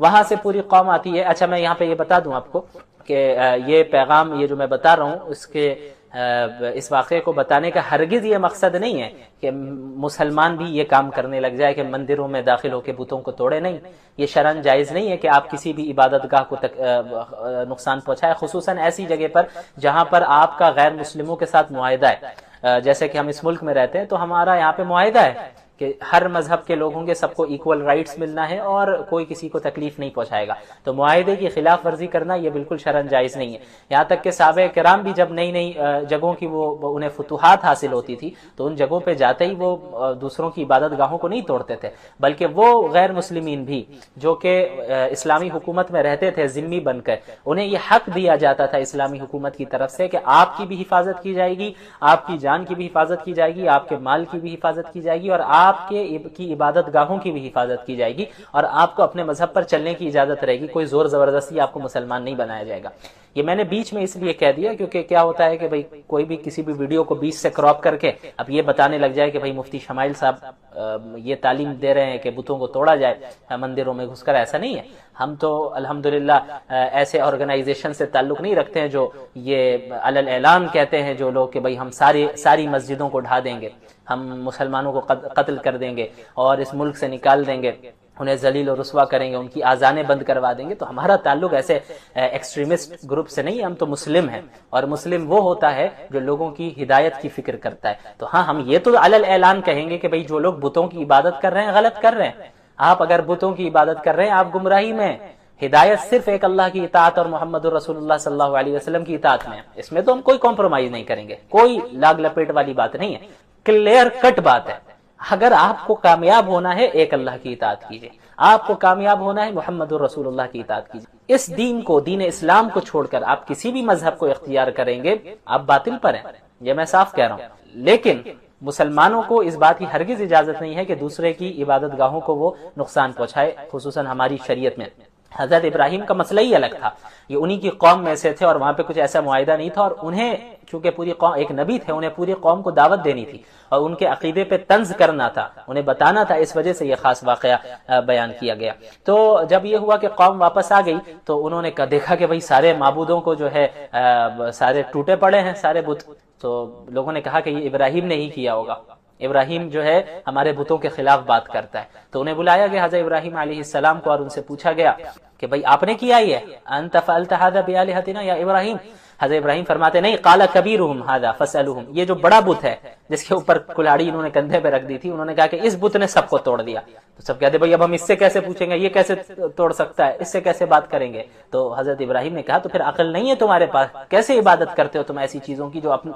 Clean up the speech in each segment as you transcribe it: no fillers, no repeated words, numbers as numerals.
وہاں سے پوری قوم آتی ہے. اچھا میں یہاں پہ یہ بتا دوں آپ کو کہ یہ پیغام یہ جو میں بتا رہا ہوں اس واقعے کو بتانے کا ہرگز یہ مقصد نہیں ہے کہ مسلمان بھی یہ کام کرنے لگ جائے کہ مندروں میں داخل ہو کے بتوں کو توڑے. نہیں، یہ شرعاً جائز نہیں ہے کہ آپ کسی بھی عبادت گاہ کو نقصان پہنچائے، خصوصاً ایسی جگہ پر جہاں پر آپ کا غیر مسلموں کے ساتھ معاہدہ ہے. جیسے کہ ہم اس ملک میں رہتے ہیں تو ہمارا یہاں پہ معاہدہ ہے کہ ہر مذہب کے لوگ ہوں گے، سب کو ایکول رائٹس ملنا ہے اور کوئی کسی کو تکلیف نہیں پہنچائے گا. تو معاہدے کی خلاف ورزی کرنا یہ بالکل شرعاً جائز نہیں ہے. یہاں تک کہ صحابہ کرام بھی جب نئی نئی جگہوں کی وہ انہیں فتوحات حاصل ہوتی تھی تو ان جگہوں پہ جاتے ہی وہ دوسروں کی عبادت گاہوں کو نہیں توڑتے تھے، بلکہ وہ غیر مسلمین بھی جو کہ اسلامی حکومت میں رہتے تھے ذمہ بن کر، انہیں یہ حق دیا جاتا تھا اسلامی حکومت کی طرف سے کہ آپ کی بھی حفاظت کی جائے گی، آپ کی جان کی بھی حفاظت کی جائے گی، آپ کے مال کی بھی حفاظت کی جائے گی، اور آپ کی عبادت گاہوں کی بھی حفاظت کی جائے گی، اور آپ کو اپنے مذہب پر چلنے کی اجازت رہے گی. کوئی زور زبردستی آپ کو مسلمان نہیں بنایا جائے گا. یہ میں نے بیچ میں اس لیے کہہ دیا کیونکہ کیا ہوتا ہے کہ بھئی کوئی بھی کسی بھی ویڈیو کو بیچ سے کراپ کر کے اب یہ بتانے لگ جائے کہ بھئی مفتی شمائل صاحب یہ تعلیم دے رہے ہیں کہ بتوں کو توڑا جائے مندروں میں گھس کر. ایسا نہیں ہے. ہم تو الحمدللہ ایسے آرگنائزیشن سے تعلق نہیں رکھتے ہیں جو یہ علل اعلان کہتے ہیں جو لوگ کہ بھئی ہم ساری مسجدوں کو ڈھا دیں گے، ہم مسلمانوں کو قتل کر دیں گے اور اس ملک سے نکال دیں گے، انہیں ذلیل و رسوا کریں گے، ان کی آذانیں بند کروا دیں گے. تو ہمارا تعلق ایسے ایکسٹریمسٹ گروپ سے نہیں ہے. ہم تو مسلم ہیں، اور مسلم وہ ہوتا ہے جو لوگوں کی ہدایت کی فکر کرتا ہے. تو ہاں ہم یہ تو علل اعلان کہیں گے کہ بھئی جو لوگ بتوں کی عبادت کر رہے ہیں غلط کر رہے ہیں. آپ اگر بتوں کی عبادت کر رہے ہیں آپ گمراہی میں. ہدایت صرف ایک اللہ کی اطاعت اور محمد رسول اللہ صلی اللہ علیہ وسلم کی اطاعت میں ہے. اس میں تو ہم کوئی کمپرومائز نہیں کریں گے، کوئی لاگ لپیٹ والی بات نہیں ہے، کلیئر کٹ بات ہے. اگر آپ کو کامیاب ہونا ہے ایک اللہ کی اطاعت کیجئے، آپ کو کامیاب ہونا ہے محمد رسول اللہ کی اطاعت کیجئے. اس دین کو، دین اسلام کو چھوڑ کر آپ کسی بھی مذہب کو اختیار کریں گے آپ باطل پر ہیں. یہ میں صاف کہہ رہا ہوں. لیکن مسلمانوں کو اس بات کی ہرگز اجازت نہیں ہے کہ دوسرے کی عبادت گاہوں کو وہ نقصان پہنچائے، خصوصاً ہماری شریعت میں. حضرت ابراہیم کا مسئلہ ہی الگ تھا، یہ انہی کی قوم میں سے تھے اور وہاں پہ کچھ ایسا معاہدہ نہیں تھا، اور انہیں چونکہ پوری قوم ایک نبی تھے، انہیں پوری قوم کو دعوت دینی تھی اور ان کے عقیدے پہ طنز کرنا تھا، انہیں بتانا تھا. اس وجہ سے یہ خاص واقعہ بیان کیا گیا. تو جب یہ ہوا کہ قوم واپس آ گئی تو انہوں نے دیکھا کہ بھئی سارے معبودوں کو جو ہے سارے ٹوٹے پڑے ہیں سارے بت. تو لوگوں نے کہا کہ یہ ابراہیم نے ہی کیا ہوگا، ابراہیم جو ہے ہمارے بتوں کے خلاف بات کرتا ہے. تو انہیں بلایا گیا حضرت ابراہیم علیہ السلام کو اور ان سے پوچھا گیا کہ بھئی آپ نے کیا یہ انت فعلت هذا بآلهتنا یا ابراہیم. حضرت ابراہیم فرماتے نہیں، قال کبیرهم هذا فاسألوهم. یہ جو بڑا بت ہے جس کے اوپر کلہاڑی انہوں نے کندھے پہ رکھ دی تھی، انہوں نے کہا کہ اس بت نے سب کو توڑ دیا. تو سب کہتے بھئی اب ہم اس سے کیسے پوچھیں گے، یہ کیسے توڑ سکتا ہے، اس سے کیسے بات کریں گے. تو حضرت ابراہیم نے کہا تو پھر عقل نہیں ہے تمہارے پاس، کیسے عبادت کرتے ہو تم ایسی چیزوں کی جو اپنے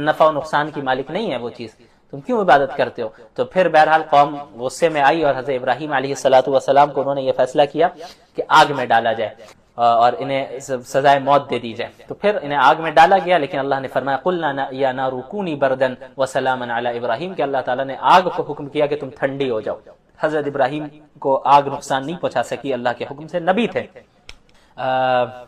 نفع و نقصان کی مالک نہیں ہے وہ چیز، تم کیوں عبادت کرتے ہو. تو پھر بہرحال قوم غصے میں آئی اور حضرت ابراہیم علیہ السلام کو انہوں نے یہ فیصلہ کیا کہ آگ میں ڈالا جائے اور انہیں سزائے موت دے دی جائے. تو پھر انہیں آگ میں ڈالا گیا، لیکن اللہ نے فرمایا قلنا یا نار کونی بردن وسلاما علی ابراہیم، کہ اللہ تعالیٰ نے آگ کو حکم کیا کہ تم ٹھنڈی ہو جاؤ. حضرت ابراہیم کو آگ نقصان نہیں پہنچا سکی اللہ کے حکم سے، نبی تھے.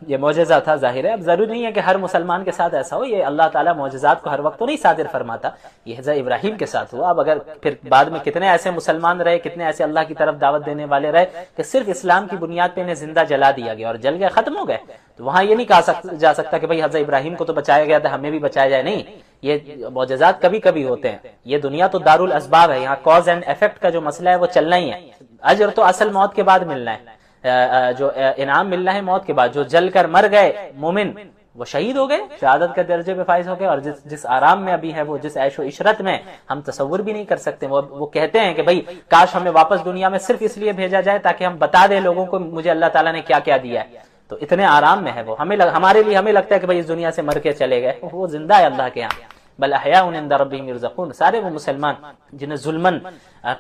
یہ معجزہ تھا ظاہر ہے. اب ضروری نہیں ہے کہ ہر مسلمان کے ساتھ ایسا ہو، یہ اللہ تعالیٰ معجزات کو ہر وقت تو نہیں صادر فرماتا، یہ حضرت ابراہیم کے ساتھ ہوا. اب اگر پھر بعد میں کتنے ایسے مسلمان رہے، کتنے ایسے اللہ کی طرف دعوت دینے والے رہے کہ صرف اسلام کی بنیاد پہ انہیں زندہ جلا دیا گیا اور جل گئے، ختم ہو گئے. تو وہاں یہ نہیں کہا جا سکتا کہ بھئی حضرت ابراہیم کو تو بچایا گیا تھا ہمیں بھی بچایا جائے. نہیں، یہ معجزات کبھی کبھی ہوتے ہیں. یہ دنیا تو دارالاسباب ہے، یہاں کاز اینڈ ایفیکٹ کا جو مسئلہ ہے وہ چلنا ہی ہے. اجر تو اصل موت کے بعد ملنا ہے، جو انعام ملنا ہے موت کے بعد. جو جل کر مر گئے مومن وہ شہید ہو گئے، شہادت کے درجے پہ فائز ہو گئے، اور جس آرام میں ابھی ہے وہ جس عیش و عشرت میں ہم تصور بھی نہیں کر سکتے. وہ کہتے ہیں کہ بھئی کاش ہمیں واپس دنیا میں صرف اس لیے بھیجا جائے تاکہ ہم بتا دیں لوگوں کو مجھے اللہ تعالیٰ نے کیا کیا دیا ہے. تو اتنے آرام میں ہے وہ. ہمارے لیے ہمیں لگتا ہے کہ بھئی اس دنیا سے مر کے چلے گئے، وہ زندہ ہے اللہ کے یہاں. بل احیاء عند ربهم یرزقون. سارے وہ مسلمان جنہیں ظلمن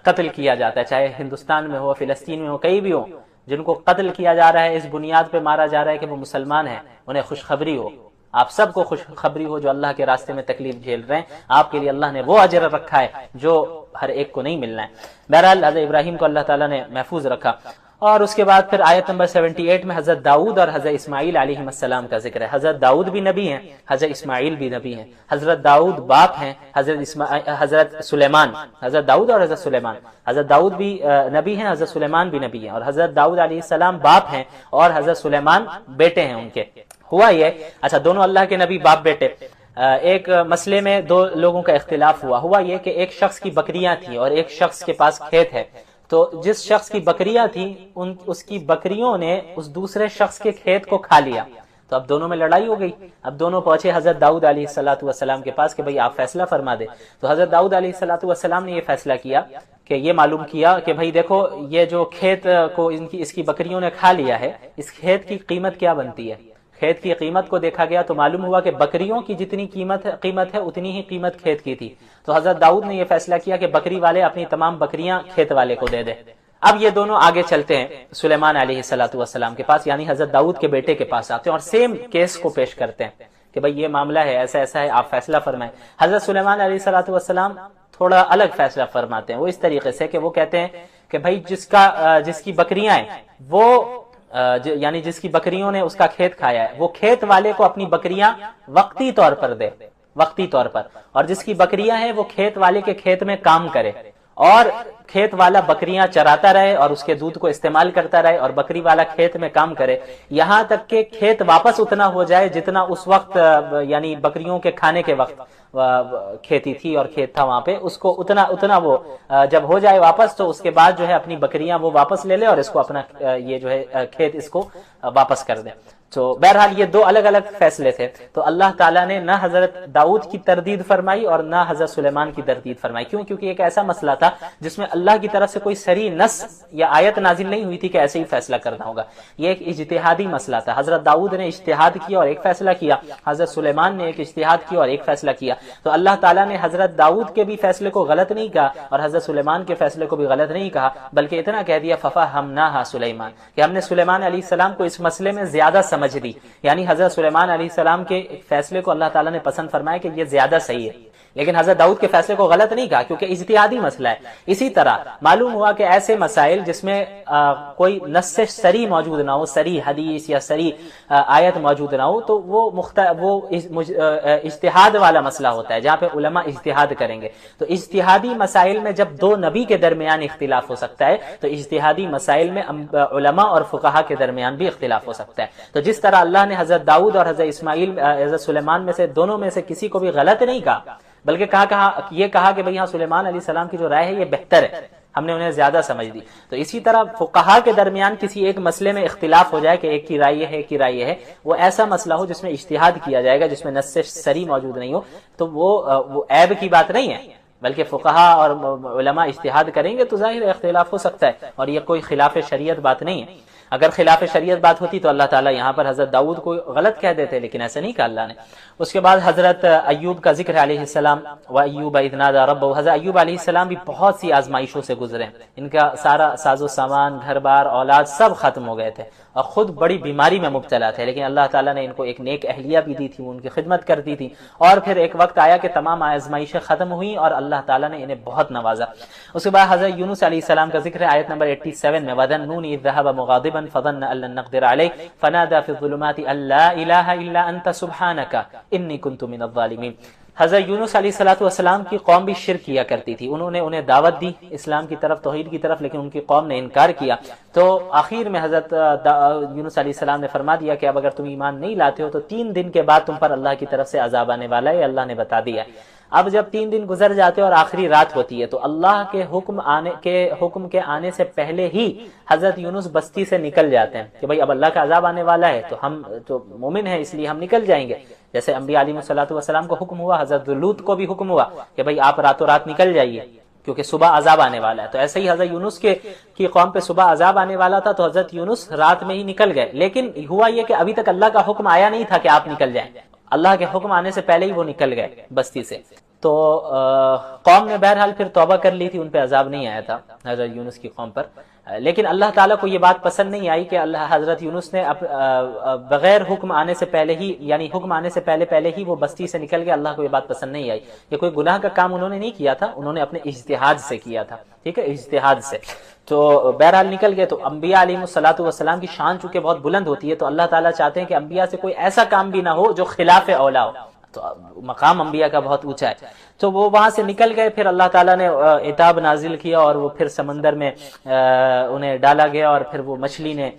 قتل کیا جاتا ہے، چاہے ہندوستان میں ہو، فلسطین میں ہو، کہیں بھی ہو، جن کو قتل کیا جا رہا ہے اس بنیاد پہ مارا جا رہا ہے کہ وہ مسلمان ہیں، انہیں خوشخبری ہو. آپ سب کو خوشخبری ہو جو اللہ کے راستے میں تکلیف جھیل رہے ہیں، آپ کے لیے اللہ نے وہ اجر رکھا ہے جو ہر ایک کو نہیں ملنا ہے. بہرحال حضرت ابراہیم کو اللہ تعالیٰ نے محفوظ رکھا. اور اس کے بعد پھر آیت نمبر 78 میں حضرت داؤد اور حضرت اسماعیل علیہ السلام کا ذکر ہے. حضرت داؤد بھی نبی ہیں، حضرت اسماعیل بھی نبی ہیں. حضرت داؤد باپ ہیں حضرت سلیمان، حضرت داؤد اور حضرت سلیمان. حضرت داؤد بھی نبی ہیں، حضرت سلیمان بھی نبی ہیں. اور حضرت داؤد علیہ السلام باپ ہیں اور حضرت سلیمان بیٹے ہیں ان کے. ہوا یہ اچھا دونوں اللہ کے نبی باپ بیٹے. ایک مسئلے میں دو لوگوں کا اختلاف ہوا یہ کہ ایک شخص کی بکریاں تھیں اور ایک شخص کے پاس کھیت ہے. تو جس شخص کی بکریاں تھیں اس کی بکریوں نے اس دوسرے شخص کے کھیت کو کھا لیا. تو اب دونوں میں لڑائی ہو گئی. اب دونوں پہنچے حضرت داؤد علیہ السلام کے پاس کہ بھئی آپ فیصلہ فرما دیں. تو حضرت داؤد علیہ السلام نے یہ فیصلہ کیا کہ یہ معلوم کیا کہ بھئی دیکھو یہ جو کھیت کو اس کی بکریوں نے کھا لیا ہے، اس کھیت کی قیمت کیا بنتی ہے. کھیت کی قیمت کو دیکھا گیا تو معلوم ہوا کہ بکریوں کی جتنی قیمت ہے اتنی ہی قیمت کھیت کی تھی. تو حضرت داؤد نے یہ فیصلہ کیا کہ بکری والے اپنی تمام بکریاں کھیت والے کو دے دے. اب یہ دونوں آگے چلتے ہیں سلیمان علیہ السلام کے پاس، یعنی حضرت داؤد کے بیٹے کے پاس آتے ہیں اور سیم کیس کو پیش کرتے ہیں کہ بھئی یہ معاملہ ہے، ایسا ایسا ہے، آپ فیصلہ فرمائیں. حضرت سلیمان علیہ السلام تھوڑا الگ فیصلہ فرماتے ہیں. وہ اس طریقے سے کہ وہ کہتے ہیں کہ بھئی جس کی بکریاں ہیں وہ یعنی جس کی بکریوں نے اس کا کھیت کھایا ہے وہ کھیت والے کو اپنی بکریاں وقتی طور پر دے، وقتی طور پر. اور جس کی بکریاں ہیں وہ کھیت والے کے کھیت میں کام کرے اور کھیت والا بکریاں چراتا رہے اور اس کے دودھ کو استعمال کرتا رہے اور بکری والا کھیت میں کام کرے یہاں تک کہ کھیت واپس اتنا ہو جائے جتنا اس وقت یعنی بکریوں کے کھانے کے وقت کھیتی تھی اور کھیت تھا وہاں پہ، اس کو اتنا وہ جب ہو جائے واپس تو اس کے بعد جو ہے اپنی بکریاں وہ واپس لے لے اور اس کو اپنا یہ جو ہے کھیت اس کو واپس کر دے. تو بہرحال یہ دو الگ الگ فیصلے تھے. تو اللہ تعالیٰ نے نہ حضرت داؤد کی تردید فرمائی اور نہ حضرت سلیمان کی تردید فرمائی. کیوں؟ کیونکہ ایک ایسا مسئلہ تھا جس میں اللہ کی طرف سے کوئی صریح نص یا آیت نازل نہیں ہوئی تھی کہ ایسے ہی فیصلہ کرنا ہوگا. یہ ایک اجتہادی مسئلہ تھا. حضرت داؤد نے اجتہاد کیا اور ایک فیصلہ کیا، حضرت سلیمان نے ایک اجتہاد کیا اور ایک فیصلہ کیا. تو اللہ تعالیٰ نے حضرت داؤد کے بھی فیصلے کو غلط نہیں کہا اور حضرت سلیمان کے فیصلے کو بھی غلط نہیں کہا، بلکہ اتنا کہہ دیا ففہمناہا سلیمان، کہ ہم نے سلیمان علیہ السلام کو اس مسئلے میں زیادہ سمجھ دی. یعنی حضرت سلیمان علیہ السلام کے فیصلے کو اللہ تعالیٰ نے پسند فرمایا کہ یہ زیادہ صحیح ہے، لیکن حضرت داؤد کے فیصلے کو غلط نہیں کہا کیونکہ اجتہادی مسئلہ ہے. اسی طرح معلوم ہوا کہ ایسے مسائل جس میں کوئی نص صریح موجود نہ ہو، صریح حدیث یا صریح آیت موجود نہ ہو، تو وہ اجتہاد والا مسئلہ ہوتا ہے جہاں پہ علماء اجتہاد کریں گے. تو اجتہادی مسائل میں جب دو نبی کے درمیان اختلاف ہو سکتا ہے تو اجتہادی مسائل میں علماء اور فقہا کے درمیان بھی اختلاف ہو سکتا ہے. تو جس طرح اللہ نے حضرت داؤد اور حضرت سلیمان میں سے دونوں میں سے کسی کو بھی غلط نہیں کہا، بلکہ یہ کہا کہ بھئی ہاں سلیمان علیہ السلام کی جو رائے ہے یہ بہتر ہے، ہم نے انہیں زیادہ سمجھ دی. تو اسی طرح فقہا کے درمیان کسی ایک مسئلے میں اختلاف ہو جائے کہ ایک کی رائے یہ ہے ایک کی رائے یہ ہے، وہ ایسا مسئلہ ہو جس میں اجتہاد کیا جائے گا، جس میں نص صریح موجود نہیں ہو، تو وہ عیب کی بات نہیں ہے، بلکہ فقہا اور علماء اجتہاد کریں گے تو ظاہر اختلاف ہو سکتا ہے اور یہ کوئی خلاف شریعت بات نہیں ہے. اگر خلاف شریعت بات ہوتی تو اللہ تعالیٰ یہاں پر حضرت داؤد کو غلط کہہ دیتے، لیکن ایسا نہیں کہا اللہ نے. اس کے بعد حضرت ایوب کا ذکر علیہ السلام، وَأَيُّوبَ إِذْ نَادَىٰ رَبَّهُ. حضرت ایوب علیہ السلام بھی بہت سی آزمائشوں سے گزرے، ان کا سارا ساز و سامان، گھر بار، اولاد سب ختم ہو گئے تھے اور خود بڑی بیماری میں مبتلا تھے، لیکن اللہ تعالیٰ نے ان کو ایک نیک اہلیہ بھی دی تھی، وہ ان کی خدمت کرتی تھی. اور پھر ایک وقت آیا کہ تمام آزمائشیں ختم ہوئیں اور اللہ تعالیٰ نے انہیں بہت نوازا. اس کے بعد حضرت یونس علیہ السلام کا ذکر ہے آیت نمبر 87 میں، وَذَنُّونِ إِذْ ذَهَبَ مُغَاضِبًا فَظَنَّ أَن لَّن نَّقْدِرَ عَلَيْهِ فَنَادَىٰ فِي الظُّلُمَاتِ أَن لَّا إِلَٰهَ إِلَّا أَنتَ سُبْحَانَكَ إِنِّي كُنتُ مِنَ الظَّالِمِينَ. حضرت یونس علیہ السلام کی قوم بھی شرک کیا کرتی تھی، انہیں دعوت دی اسلام کی طرف، توحید کی طرف، لیکن ان کی قوم نے انکار کیا. تو آخر میں حضرت یونس علیہ السلام نے فرما دیا کہ اب اگر تم ایمان نہیں لاتے ہو تو 3 دن کے بعد تم پر اللہ کی طرف سے عذاب آنے والا ہے، اللہ نے بتا دیا. اب جب 3 دن گزر جاتے اور آخری رات ہوتی ہے تو اللہ کے حکم کے آنے سے پہلے ہی حضرت یونس بستی سے نکل جاتے ہیں کہ بھئی اب اللہ کا عذاب آنے والا ہے تو ہم تو مومن ہیں اس لیے ہم نکل جائیں گے. جیسے انبیاء علیہ السلام کو حکم ہوا، حضرت لوط کو بھی حکم ہوا کہ بھئی آپ راتوں رات نکل جائیے کیونکہ صبح عذاب آنے والا ہے. تو ایسے ہی حضرت یونس کی قوم پہ صبح عذاب آنے والا تھا تو حضرت یونس رات میں ہی نکل گئے. لیکن ہوا یہ کہ ابھی تک اللہ کا حکم آیا نہیں تھا کہ آپ نکل جائیں، اللہ کے حکم آنے سے پہلے ہی وہ نکل گئے بستی سے. تو قوم نے بہرحال پھر توبہ کر لی تھی، ان پہ عذاب نہیں آیا تھا حضرت یونس کی قوم پر. لیکن اللہ تعالیٰ کو یہ بات پسند نہیں آئی کہ حضرت یونس نے بغیر حکم آنے سے پہلے ہی، یعنی حکم آنے سے پہلے ہی وہ بستی سے نکل گیا. اللہ کو یہ بات پسند نہیں آئی. یہ کوئی گناہ کا کام انہوں نے نہیں کیا تھا، انہوں نے اپنے اجتہاد سے کیا تھا. ٹھیک ہے، اجتہاد سے. تو بہرحال نکل گئے. تو انبیاء علیہ الصلوۃ والسلام کی شان چونکہ بہت بلند ہوتی ہے، تو اللہ تعالیٰ چاہتے ہیں کہ انبیاء سے کوئی ایسا کام بھی نہ ہو جو خلاف اولا ہو. تو مقام انبیاء کا بہت اونچا ہے. تو وہ وہاں سے نکل گئے. پھر اللہ تعالیٰ نے عتاب نازل کیا اور وہ پھر سمندر میں انہیں ڈالا گیا، اور پھر وہ مچھلی نے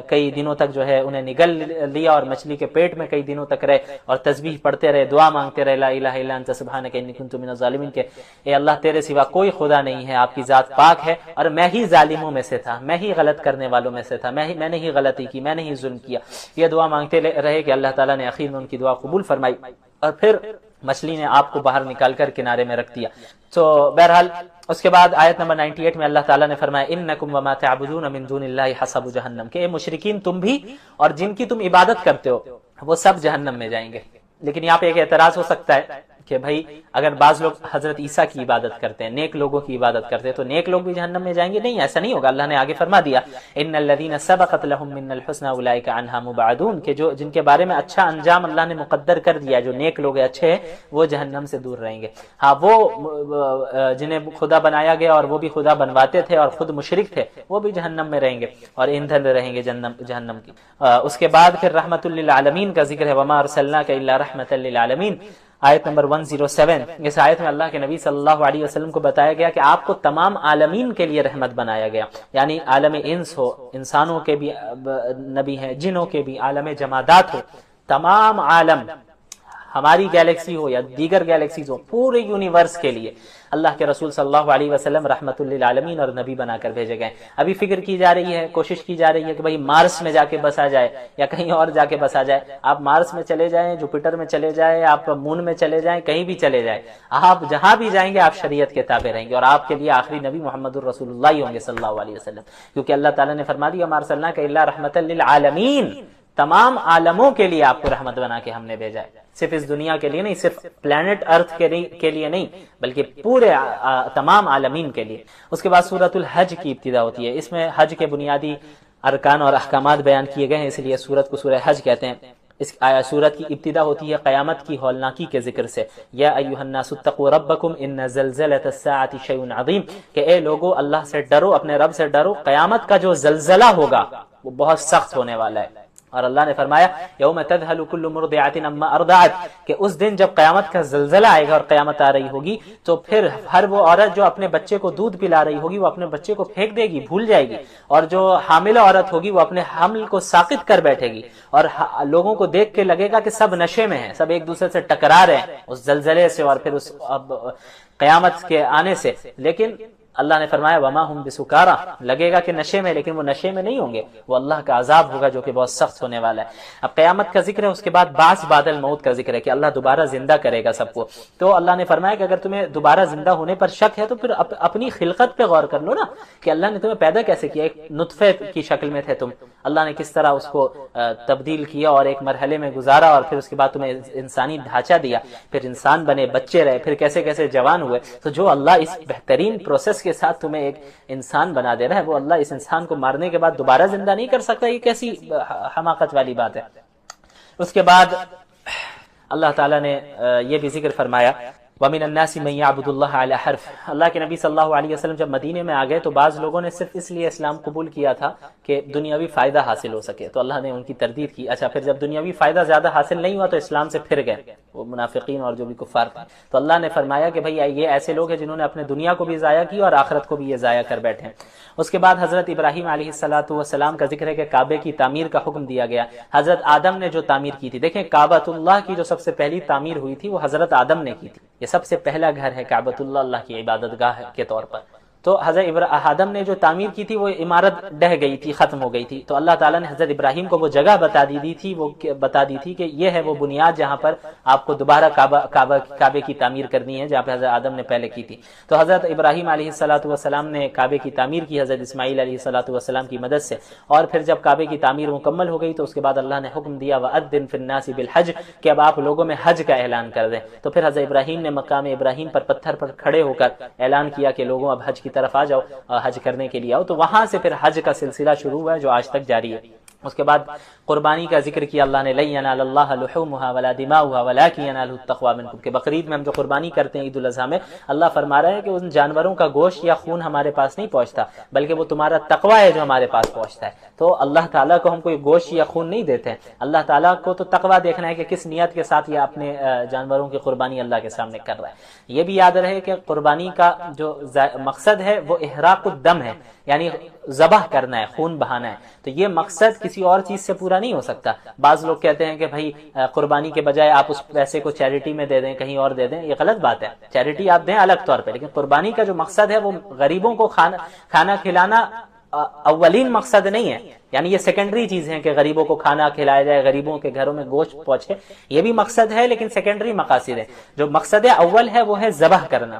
کئی دنوں تک جو ہے انہیں نگل لیا، اور مچھلی کے پیٹ میں کئی دنوں تک رہے اور تسبیح پڑھتے رہے، دعا مانگتے رہے، لا الہ الا انت سبحانک انی کنت من الظالمین، کہ اے اللہ تیرے سوا کوئی خدا نہیں ہے، آپ کی ذات پاک ہے اور میں ہی ظالموں میں سے تھا، میں ہی غلط کرنے والوں میں سے تھا، میں نے ہی غلطی کی، میں نے ہی ظلم کیا. یہ دعا مانگتے رہے کہ اللہ تعالیٰ نے اخیر میں ان کی دعا قبول فرمائی، اور پھر مچھلی نے آپ کو باہر نکال کر کنارے میں رکھ دیا. تو بہرحال اس کے بعد آیت نمبر 98 میں اللہ تعالیٰ نے فرمایا انکم وما تعبدون من دون اللہ حسب جہنم، کہ اے مشرکین تم بھی اور جن کی تم عبادت کرتے ہو وہ سب جہنم میں جائیں گے. لیکن یہاں پہ ایک اعتراض ہو سکتا ہے کہ بھائی اگر بعض لوگ حضرت عیسیٰ کی عبادت کرتے ہیں، نیک لوگوں کی عبادت کرتے ہیں، تو نیک لوگ بھی جہنم میں جائیں گے؟ نہیں، ایسا نہیں ہوگا. اللہ نے آگے فرما دیا ان الذین سبقت لهم من الحسنى اولئک عنها مبعدون، کہ جو جن کے بارے میں اچھا انجام اللہ نے مقدر کر دیا، جو نیک لوگ اچھے ہیں، وہ جہنم سے دور رہیں گے. ہاں، وہ جنہیں خدا بنایا گیا اور وہ بھی خدا بنواتے تھے اور خود مشرک تھے، وہ بھی جہنم میں رہیں گے اور ایندھن رہیں گے جہنم کی. اس کے بعد پھر رحمت للعالمین کا ذکر ہے، وما ارسلناک الا رحمۃ للعالمین، آیت نمبر 107. اس آیت میں اللہ کے نبی صلی اللہ علیہ وسلم کو بتایا گیا کہ آپ کو تمام عالمین کے لیے رحمت بنایا گیا، یعنی عالم انس ہو، انسانوں کے بھی نبی ہیں، جنوں کے بھی، عالم جمادات ہو، تمام عالم، ہماری گیلیکسی ہو یا دیگر گیلیکسیز ہو، پورے یونیورس کے لیے اللہ کے رسول صلی اللہ علیہ وسلم رحمت للعالمین اور نبی بنا کر بھیجے گئے. ابھی فکر کی جا رہی ہے، کوشش کی جا رہی ہے کہ بھئی مارس میں جا کے بسا جائے یا کہیں اور جا کے بسا جائے. آپ مارس میں چلے جائیں، جوپیٹر میں چلے جائیں، آپ مون میں چلے جائیں، کہیں بھی چلے جائیں، آپ جہاں بھی جائیں گے آپ شریعت کے تابع رہیں گے، اور آپ کے لیے آخری نبی محمد الرسول اللہ ہوں گے صلی اللہ علیہ وسلم، کیونکہ اللہ تعالیٰ نے فرما دیا وما ارسلناک الا رحمۃ للعالمین، تمام عالموں کے لیے آپ کو رحمت بنا کے ہم نے بھیجا ہے. صرف اس دنیا کے لیے نہیں، صرف پلانٹ ارتھ کے لیے نہیں، بلکہ پورے تمام عالمین کے لیے. اس کے بعد سورۃ الحج کی ابتدا ہوتی ہے. اس میں حج کے بنیادی ارکان اور احکامات بیان کیے گئے ہیں، اس لیے سورت کو سورہ حج کہتے ہیں. اس سورت کی ابتدا ہوتی ہے قیامت کی ہولناکی کے ذکر سے. یا ایھا الناس اتقوا ربکم ان زلزلۃ الساعۃ شیء عظیم، کہ اے لوگو اللہ سے ڈرو، اپنے رب سے ڈرو، قیامت کا جو زلزلہ ہوگا وہ بہت سخت ہونے والا ہے. اور اللہ نے فرمایا یوم تذہل کل مرضعۃ عما ارضعت، کہ اس دن جب قیامت کا زلزلہ آئے گا اور قیامت آ رہی ہوگی تو پھر ہر وہ عورت جو اپنے بچے کو دودھ پلا رہی ہوگی وہ اپنے بچے کو پھینک دے گی، بھول جائے گی، اور جو حاملہ عورت ہوگی وہ اپنے حمل کو ساقط کر بیٹھے گی، اور لوگوں کو دیکھ کے لگے گا کہ سب نشے میں ہیں، سب ایک دوسرے سے ٹکرا رہے ہیں اس زلزلے سے اور پھر اس قیامت کے آنے سے. لیکن اللہ نے فرمایا وما ہم بسکارا، لگے گا کہ نشے میں، لیکن وہ نشے میں نہیں ہوں گے، وہ اللہ کا عذاب ہوگا جو کہ بہت سخت ہونے والا ہے. اب قیامت کا ذکر ہے، اس کے بعد بعث بعد الموت کا ذکر ہے کہ اللہ دوبارہ زندہ کرے گا سب کو. تو اللہ نے فرمایا کہ اگر تمہیں دوبارہ زندہ ہونے پر شک ہے تو پھر اپنی خلقت پہ غور کر لو نا، کہ اللہ نے تمہیں پیدا کیسے کیا. ایک نطفے کی شکل میں تھے تم، اللہ نے کس طرح اس کو تبدیل کیا اور ایک مرحلے میں گزارا، اور پھر اس کے بعد تمہیں انسانی ڈھانچہ دیا، پھر انسان بنے، بچے رہے، پھر کیسے کیسے جوان ہوئے. تو جو اللہ اس بہترین پروسیس کے ساتھ تمہیں ایک انسان بنا دے رہا ہے، وہ اللہ اس انسان کو مارنے کے بعد دوبارہ زندہ نہیں کر سکتا. یہ کیسی حماقت والی بات ہے. اس کے بعد اللہ تعالیٰ نے یہ بھی ذکر فرمایا وَمِنَ النَّاسِ مَن يَعْبُدُ اللَّهَ عَلَى حَرْفٍ. اللہ کے نبی صلی اللہ علیہ وسلم جب مدینے میں آ گئے تو بعض لوگوں نے صرف اس لیے اسلام قبول کیا تھا کہ دنیاوی فائدہ حاصل ہو سکے، تو اللہ نے ان کی تردید کی. اچھا، پھر جب دنیاوی فائدہ زیادہ حاصل نہیں ہوا تو اسلام سے پھر گئے وہ منافقین اور جو بھی کفار تھے. تو اللہ نے فرمایا کہ بھئی یہ ایسے لوگ ہیں جنہوں نے اپنے دنیا کو بھی ضائع کی اور آخرت کو بھی یہ ضائع کر بیٹھے. اس کے بعد حضرت ابراہیم علیہ السلام کا ذکر ہے کہ کعبے کی تعمیر کا حکم دیا گیا. حضرت آدم نے جو تعمیر کی تھی، دیکھیں کعبۃ اللہ کی جو سب سے پہلی تعمیر ہوئی تھی وہ حضرت آدم نے کی تھی. یہ سب سے پہلا گھر ہے کعبۃ اللہ، اللہ کی عبادت گاہ کے طور پر. تو حضرت آدم نے جو تعمیر کی تھی وہ عمارت ڈہ گئی تھی، ختم ہو گئی تھی. تو اللہ تعالیٰ نے حضرت ابراہیم کو وہ جگہ بتا دی تھی کہ یہ ہے وہ بنیاد جہاں پر آپ کو دوبارہ کعبے کی تعمیر کرنی ہے، جہاں پہ حضرت آدم نے پہلے کی تھی. تو حضرت ابراہیم علیہ السلام نے کعبے کی تعمیر کی حضرت اسماعیل علیہ السلام کی مدد سے. اور پھر جب کعبے کی تعمیر مکمل ہو گئی تو اس کے بعد اللہ نے حکم دیا وَأَذِّن فِي النَّاسِ بِالْحَجِّ، کہ اب آپ لوگوں میں حج کا اعلان کر دیں. تو پھر حضرت ابراہیم نے مقام ابراہیم پر پتھر پر کھڑے ہو کر اعلان کیا کہ لوگوں اب حج کی طرف آ جاؤ، حج کرنے کے لیے آؤ، تو وہاں سے پھر حج کا سلسلہ شروع ہوا ہے جو آج تک جاری ہے۔ اس کے بعد قربانی کا ذکر کیا اللہ نے، لن ینال اللہ لحومها ولا دماؤها ولکن ینالہ التقوی منکم، کہ بقرعید میں ہم جو قربانی کرتے ہیں عید الاضحیٰ میں، اللہ فرما رہا ہے کہ ان جانوروں کا گوشت یا خون ہمارے پاس نہیں پہنچتا، بلکہ وہ تمہارا تقوی ہے جو ہمارے پاس پہنچتا ہے۔ تو اللہ تعالیٰ کو ہم کوئی گوشت یا خون نہیں دیتے ہیں، اللہ تعالیٰ کو تو تقوی دیکھنا ہے کہ کس نیت کے ساتھ یہ اپنے جانوروں کی قربانی اللہ کے سامنے کر رہا ہے۔ یہ بھی یاد رہے کہ قربانی کا جو مقصد ہے وہ احراق الدم ہے، یعنی ذبح کرنا ہے، خون بہانا ہے۔ تو یہ مقصد کسی اور چیز سے پورا نہیں ہو سکتا۔ بعض لوگ کہتے ہیں کہ بھائی قربانی کے بجائے آپ اس پیسے کو چیریٹی میں دے دیں، کہیں اور دے دیں، یہ غلط بات ہے۔ چیریٹی آپ دیں الگ طور پہ، لیکن قربانی کا جو مقصد ہے وہ غریبوں کو کھانا کھلانا اولین مقصد نہیں ہے، یعنی یہ سیکنڈری چیز ہے کہ غریبوں کو کھانا کھلایا جائے، غریبوں کے گھروں میں گوشت پہنچے، یہ بھی مقصد ہے لیکن سیکنڈری مقاصد ہے۔ جو مقصد اول ہے وہ ہے ذبح کرنا،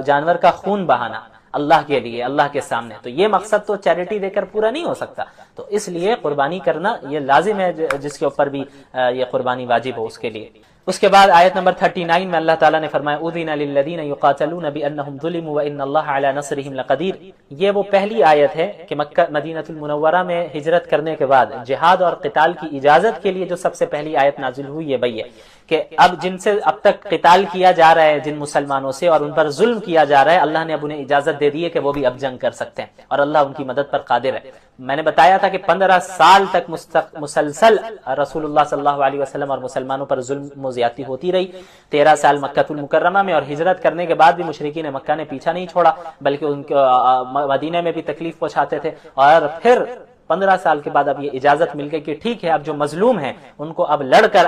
جانور کا خون بہانا اللہ کے لیے، اللہ کے سامنے۔ تو یہ مقصد تو چیریٹی دے کر پورا نہیں ہو سکتا، تو اس لیے قربانی کرنا یہ لازم ہے، جس کے اوپر بھی یہ قربانی واجب ہو اس کے لیے۔ اس کے بعد آیت نمبر 39 میں اللہ تعالیٰ نے فرمایا اذن للذین یقاتلون بانہم ظلموا وان اللہ علی نصرہم لقدیر۔ یہ وہ پہلی آیت ہے کہ مکہ مدینہ المنورہ میں ہجرت کرنے کے بعد جہاد اور قتال کی اجازت کے لیے جو سب سے پہلی آیت نازل ہوئی ہے بھئی ہے کہ اب جن سے اب تک قتال کیا جا رہا ہے، جن مسلمانوں سے، اور ان پر ظلم کیا جا رہا ہے، اللہ نے اب انہیں اجازت دے دی ہے کہ وہ بھی اب جنگ کر سکتے ہیں، اور اللہ ان کی مدد پر قادر ہے۔ میں نے بتایا تھا کہ 15 سال تک مسلسل رسول اللہ صلی اللہ علیہ وسلم اور مسلمانوں پر ظلم و زیادتی ہوتی رہی۔ 13 سال مکہ المکرمہ میں، اور ہجرت کرنے کے بعد بھی مشرکین مکہ نے پیچھا نہیں چھوڑا، بلکہ ان کو مدینہ میں بھی تکلیف پہنچاتے تھے، اور پھر 15 سال کے بعد اب یہ اجازت مل گئی کہ ٹھیک ہے، اب جو مظلوم ہیں ان کو اب لڑ کر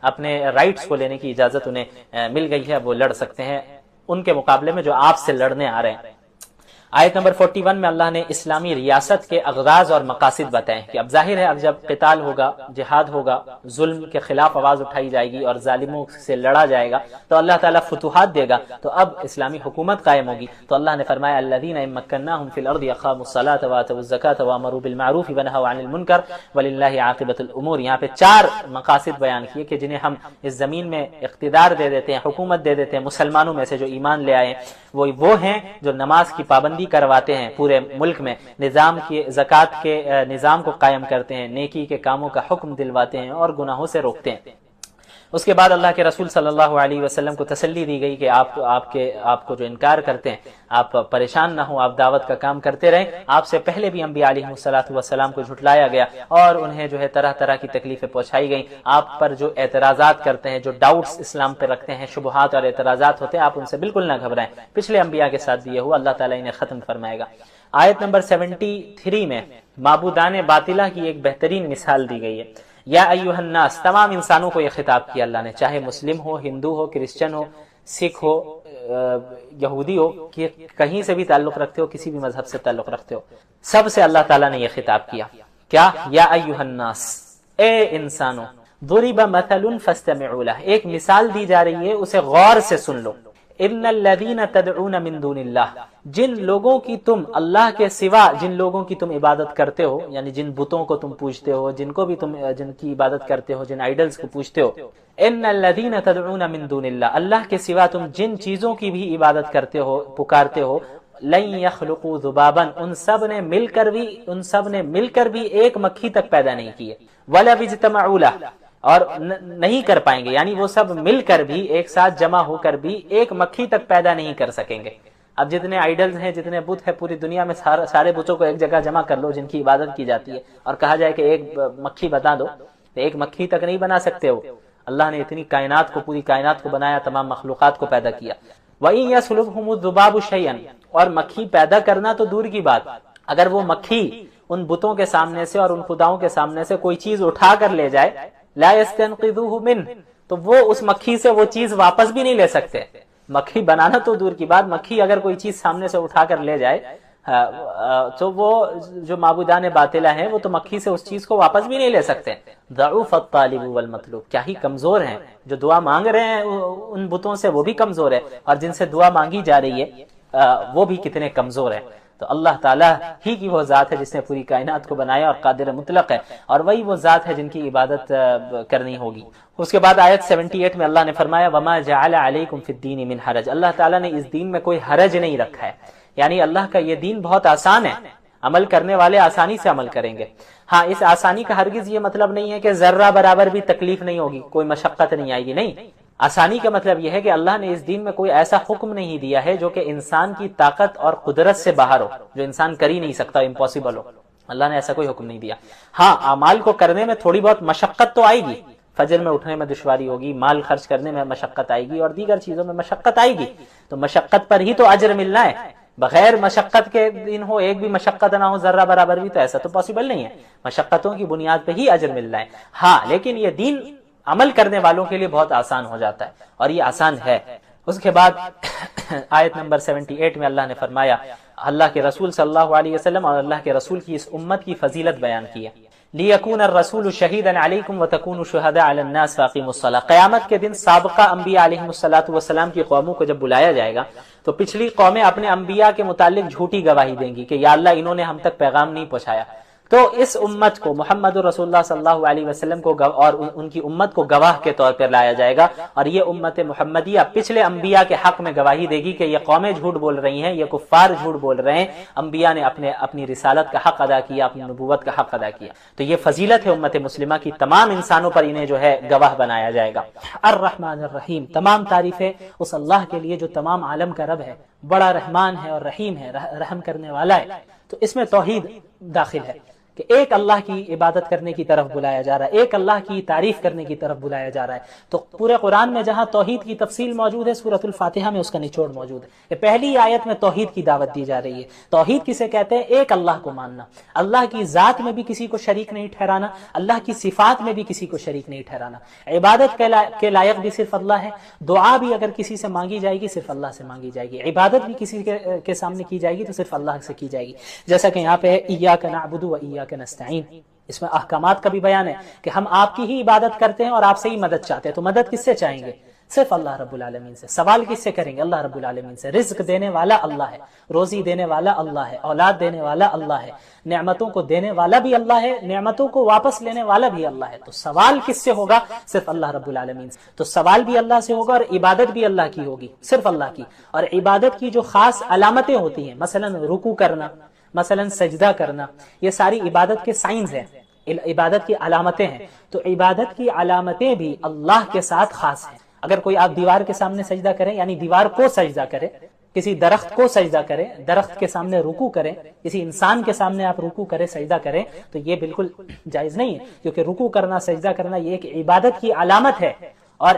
اپنے رائٹس کو لینے کی اجازت انہیں مل گئی ہے، وہ لڑ سکتے ہیں ان کے مقابلے میں جو آپ سے لڑنے آ رہے ہیں۔ آیت نمبر 41 میں اللہ نے اسلامی ریاست کے اغراض اور مقاصد بتائے کہ اب ظاہر ہے، اب جب قتال ہوگا، جہاد ہوگا، ظلم کے خلاف آواز اٹھائی جائے گی اور ظالموں سے لڑا جائے گا، تو اللہ تعالیٰ فتوحات دے گا، تو اب اسلامی حکومت قائم ہوگی۔ تو اللہ نے فرمایا الذین ان مکناہم فی الارض اقاموا الصلاۃ وآتوا الزکاۃ وامروا بالمعروف ونہوا عن المنکر وللہ عاقبۃ الامور۔ یہاں پہ 4 مقاصد بیان کیے کہ جنہیں ہم اس زمین میں اقتدار دے دیتے ہیں، حکومت دے دیتے ہیں، مسلمانوں میں سے جو ایمان لے آئے وہ ہیں جو نماز کی پابندی کرواتے ہیں پورے ملک میں، نظام کی زکوٰۃ کے نظام کو قائم کرتے ہیں، نیکی کے کاموں کا حکم دلواتے ہیں اور گناہوں سے روکتے ہیں۔ اس کے بعد اللہ کے رسول صلی اللہ علیہ وسلم کو تسلی دی گئی کہ آپ کو جو انکار کرتے ہیں آپ پریشان نہ ہوں، آپ دعوت کا کام کرتے رہیں۔ آپ سے پہلے بھی انبیاء علیہ السلام کو جھٹلایا گیا اور انہیں جو ہے طرح طرح کی تکلیفیں پہنچائی گئیں۔ آپ پر جو اعتراضات کرتے ہیں، جو ڈاؤٹس اسلام پہ رکھتے ہیں، شبہات اور اعتراضات ہوتے ہیں، آپ ان سے بالکل نہ گھبرائیں۔ پچھلے انبیاء کے ساتھ بھی یہ ہوا، اللہ تعالیٰ انہیں ختم فرمائے گا۔ آیت نمبر 73 میں معبودان باطلہ کی ایک بہترین مثال دی گئی ہے۔ یا ایھا الناس، تمام انسانوں کو یہ خطاب کیا اللہ نے، چاہے مسلم ہو، ہندو ہو، کرسچن ہو، سکھ ہو، یہودی ہو، کہ کہیں سے بھی تعلق رکھتے ہو، کسی بھی مذہب سے تعلق رکھتے ہو، سب سے اللہ تعالیٰ نے یہ خطاب کیا کیا؟ یا ایھا الناس، اے انسانوں، ضرب مثل فاستمعوا لہ، ایک مثال دی جا رہی ہے، اسے غور سے سن لو۔ ان الذین تدعون من دون اللہ، جن لوگوں کی تم اللہ کے سوا، جن لوگوں کی تم عبادت کرتے ہو، یعنی جن بتوں کو تم پوجتے ہو، جن کی عبادت کرتے ہو، جن آئیڈلز کو پوجتے ہو، ان الذین تدعون من دون اللہ، اللہ کے سوا تم جن چیزوں کی بھی عبادت کرتے ہو، پکارتے ہو، لن یخلقوا ذبابا، ان سب نے مل کر بھی ایک مکھی تک پیدا نہیں کی ہے، ولا اجتمعوا لہ، اور نہیں کر پائیں گے، یعنی وہ سب مل کر بھی ایک ساتھ جمع ہو کر بھی ایک مکھی تک پیدا نہیں کر سکیں گے۔ اب جتنے آئیڈلز ہیں، جتنے بت ہیں پوری دنیا میں، سارے بتوں کو ایک جگہ جمع کر لو جن کی عبادت کی جاتی ہے، اور کہا جائے کہ ایک مکھی بتا دو، تو ایک مکھی تک نہیں بنا سکتے ہو۔ اللہ نے اتنی کائنات کو، پوری کائنات کو بنایا، تمام مخلوقات کو پیدا کیا۔ وَإِن يَسْلُبْهُمُ الذُّبَابُ شَيْئًا، اور مکھی پیدا کرنا تو دور کی بات، اگر وہ مکھی ان بتوں کے سامنے سے اور ان خداؤں کے سامنے سے کوئی چیز اٹھا کر لے جائے، لا يستنقذوه منه، تو وہ اس مکھی سے وہ چیز واپس بھی نہیں لے سکتے۔ مکھی بنانا تو دور کی بات، مکھی اگر کوئی چیز سامنے سے اٹھا کر لے جائے تو وہ جو معبودان باطلہ ہیں وہ تو مکھی سے اس چیز کو واپس بھی نہیں لے سکتے۔ ضعف الطالب والمطلوب، کیا ہی کمزور ہیں جو دعا مانگ رہے ہیں ان بتوں سے، وہ بھی کمزور ہے، اور جن سے دعا مانگی جا رہی ہے وہ بھی کتنے کمزور ہیں۔ تو اللہ تعالیٰ ہی کی وہ ذات ہے جس نے پوری کائنات کو بنایا اور قادر مطلق ہے، اور وہی وہ ذات ہے جن کی عبادت کرنی ہوگی۔ اس کے بعد آیت 78 میں اللہ نے فرمایا وما جعل علیکم فی الدین من حرج، اللہ تعالیٰ نے اس دین میں کوئی حرج نہیں رکھا ہے، یعنی اللہ کا یہ دین بہت آسان ہے، عمل کرنے والے آسانی سے عمل کریں گے۔ ہاں اس آسانی کا ہرگز یہ مطلب نہیں ہے کہ ذرہ برابر بھی تکلیف نہیں ہوگی، کوئی مشقت نہیں آئے گی، نہیں۔ آسانی کا مطلب یہ ہے کہ اللہ نے اس دین میں کوئی ایسا حکم نہیں دیا ہے جو کہ انسان کی طاقت اور قدرت سے باہر ہو، جو انسان کر ہی نہیں سکتا، امپاسبل ہو۔ اللہ نے ایسا کوئی حکم نہیں دیا۔ ہاں اعمال کو کرنے میں تھوڑی بہت مشقت تو آئے گی، فجر میں اٹھنے میں دشواری ہوگی، مال خرچ کرنے میں مشقت آئے گی اور دیگر چیزوں میں مشقت آئے گی، تو مشقت پر ہی تو اجر ملنا ہے۔ بغیر مشقت کے دن ہو، ایک بھی مشقت نہ ہو ذرہ برابر بھی، تو ایسا تو پاسبل نہیں ہے۔ مشقتوں کی بنیاد پہ ہی اجر ملنا ہے۔ ہاں لیکن یہ دین عمل کرنے والوں کے لیے بہت آسان ہو جاتا ہے، اور یہ آسان ہے۔ اس کے بعد آیت نمبر 78 میں اللہ نے فرمایا، اللہ کے رسول صلی اللہ علیہ وسلم اور اللہ کے رسول کی اس امت کی فضیلت بیان کی ہے۔ لِيَكُونَ الرَّسُولُ شَهِيدًا عَلَيْكُمْ وَتَكُونُوا شُهَدَاءَ عَلَى النَّاسِ فَأَقِيمُوا الصَّلَاةَ۔ قیامت کے دن سابقہ انبیاء علیہم السلام کی قوموں کو جب بلایا جائے گا تو پچھلی قومیں اپنے انبیاء کے متعلق جھوٹی گواہی دیں گی کہ یا اللہ انہوں نے ہم تک پیغام نہیں پہنچایا، تو اس امت کو محمد رسول اللہ صلی اللہ علیہ وسلم کو اور ان کی امت کو گواہ کے طور پر لایا جائے گا، اور یہ امت محمدیہ پچھلے انبیاء کے حق میں گواہی دے گی کہ یہ قومیں جھوٹ بول رہی ہیں، یہ کفار جھوٹ بول رہے ہیں، انبیاء نے اپنی رسالت کا حق ادا کیا، اپنی نبوت کا حق ادا کیا۔ تو یہ فضیلت ہے امت مسلمہ کی، تمام انسانوں پر انہیں جو ہے گواہ بنایا جائے گا۔ الرحمن الرحیم، تمام تعریفیں اس اللہ کے لیے جو تمام عالم کا رب ہے، بڑا رحمان ہے اور رحیم ہے، رحم کرنے والا ہے۔ تو اس میں توحید داخل ہے کہ ایک اللہ کی عبادت کرنے کی طرف بلایا جا رہا ہے، ایک اللہ کی تعریف کرنے کی طرف بلایا جا رہا ہے۔ تو پورے قرآن میں جہاں توحید کی تفصیل موجود ہے، سورۃ الفاتحہ میں اس کا نچوڑ موجود ہے کہ پہلی آیت میں توحید کی دعوت دی جا رہی ہے۔ توحید کسے کہتے ہیں؟ ایک اللہ کو ماننا، اللہ کی ذات میں بھی کسی کو شریک نہیں ٹھہرانا، اللہ کی صفات میں بھی کسی کو شریک نہیں ٹھہرانا۔ عبادت کے لائق بھی صرف اللہ ہے، دعا بھی اگر کسی سے مانگی جائے گی صرف اللہ سے مانگی جائے گی، عبادت بھی کسی کے سامنے کی جائے گی تو صرف اللہ سے کی جائے گی۔ جیسا کہ یہاں پہ ہے ایاک نعبد و ایاک نستعین، اس میں احکامات کا بھی بیان ہے کہ ہم آپ کی ہی عبادت کرتے ہیں اور آپ سے ہی مدد چاہتے ہیں۔ تو مدد کس سے چاہیں گے؟ صرف اللہ رب العالمین سے۔ سوال کس سے کریں گے؟ اللہ رب العالمین سے۔ رزق دینے والا اللہ ہے، روزی دینے والا اللہ ہے، اولاد دینے والا اللہ ہے، نعمتوں کو دینے والا بھی اللہ ہے، نعمتوں کو واپس لینے والا بھی اللہ ہے۔ تو سوال کس سے ہوگا؟ صرف اللہ رب العالمین سے۔ تو سوال بھی اللہ سے ہوگا اور عبادت بھی اللہ کی ہوگی، صرف اللہ کی۔ اور عبادت کی جو خاص علامتیں ہوتی ہیں، مثلا رکوع کرنا، مثلا سجدہ کرنا، یہ ساری عبادت کے سائنز ہیں، عبادت کی علامتیں ہیں۔ تو عبادت کی علامتیں بھی اللہ کے ساتھ خاص ہیں۔ اگر کوئی آپ دیوار کے سامنے سجدہ کریں، یعنی دیوار کو سجدہ کرے، کسی درخت کو سجدہ کرے، درخت کے سامنے رکوع کریں، کسی انسان کے سامنے آپ رکوع کریں، سجدہ کریں، تو یہ بالکل جائز نہیں ہے، کیونکہ رکوع کرنا، سجدہ کرنا یہ ایک عبادت کی علامت ہے، اور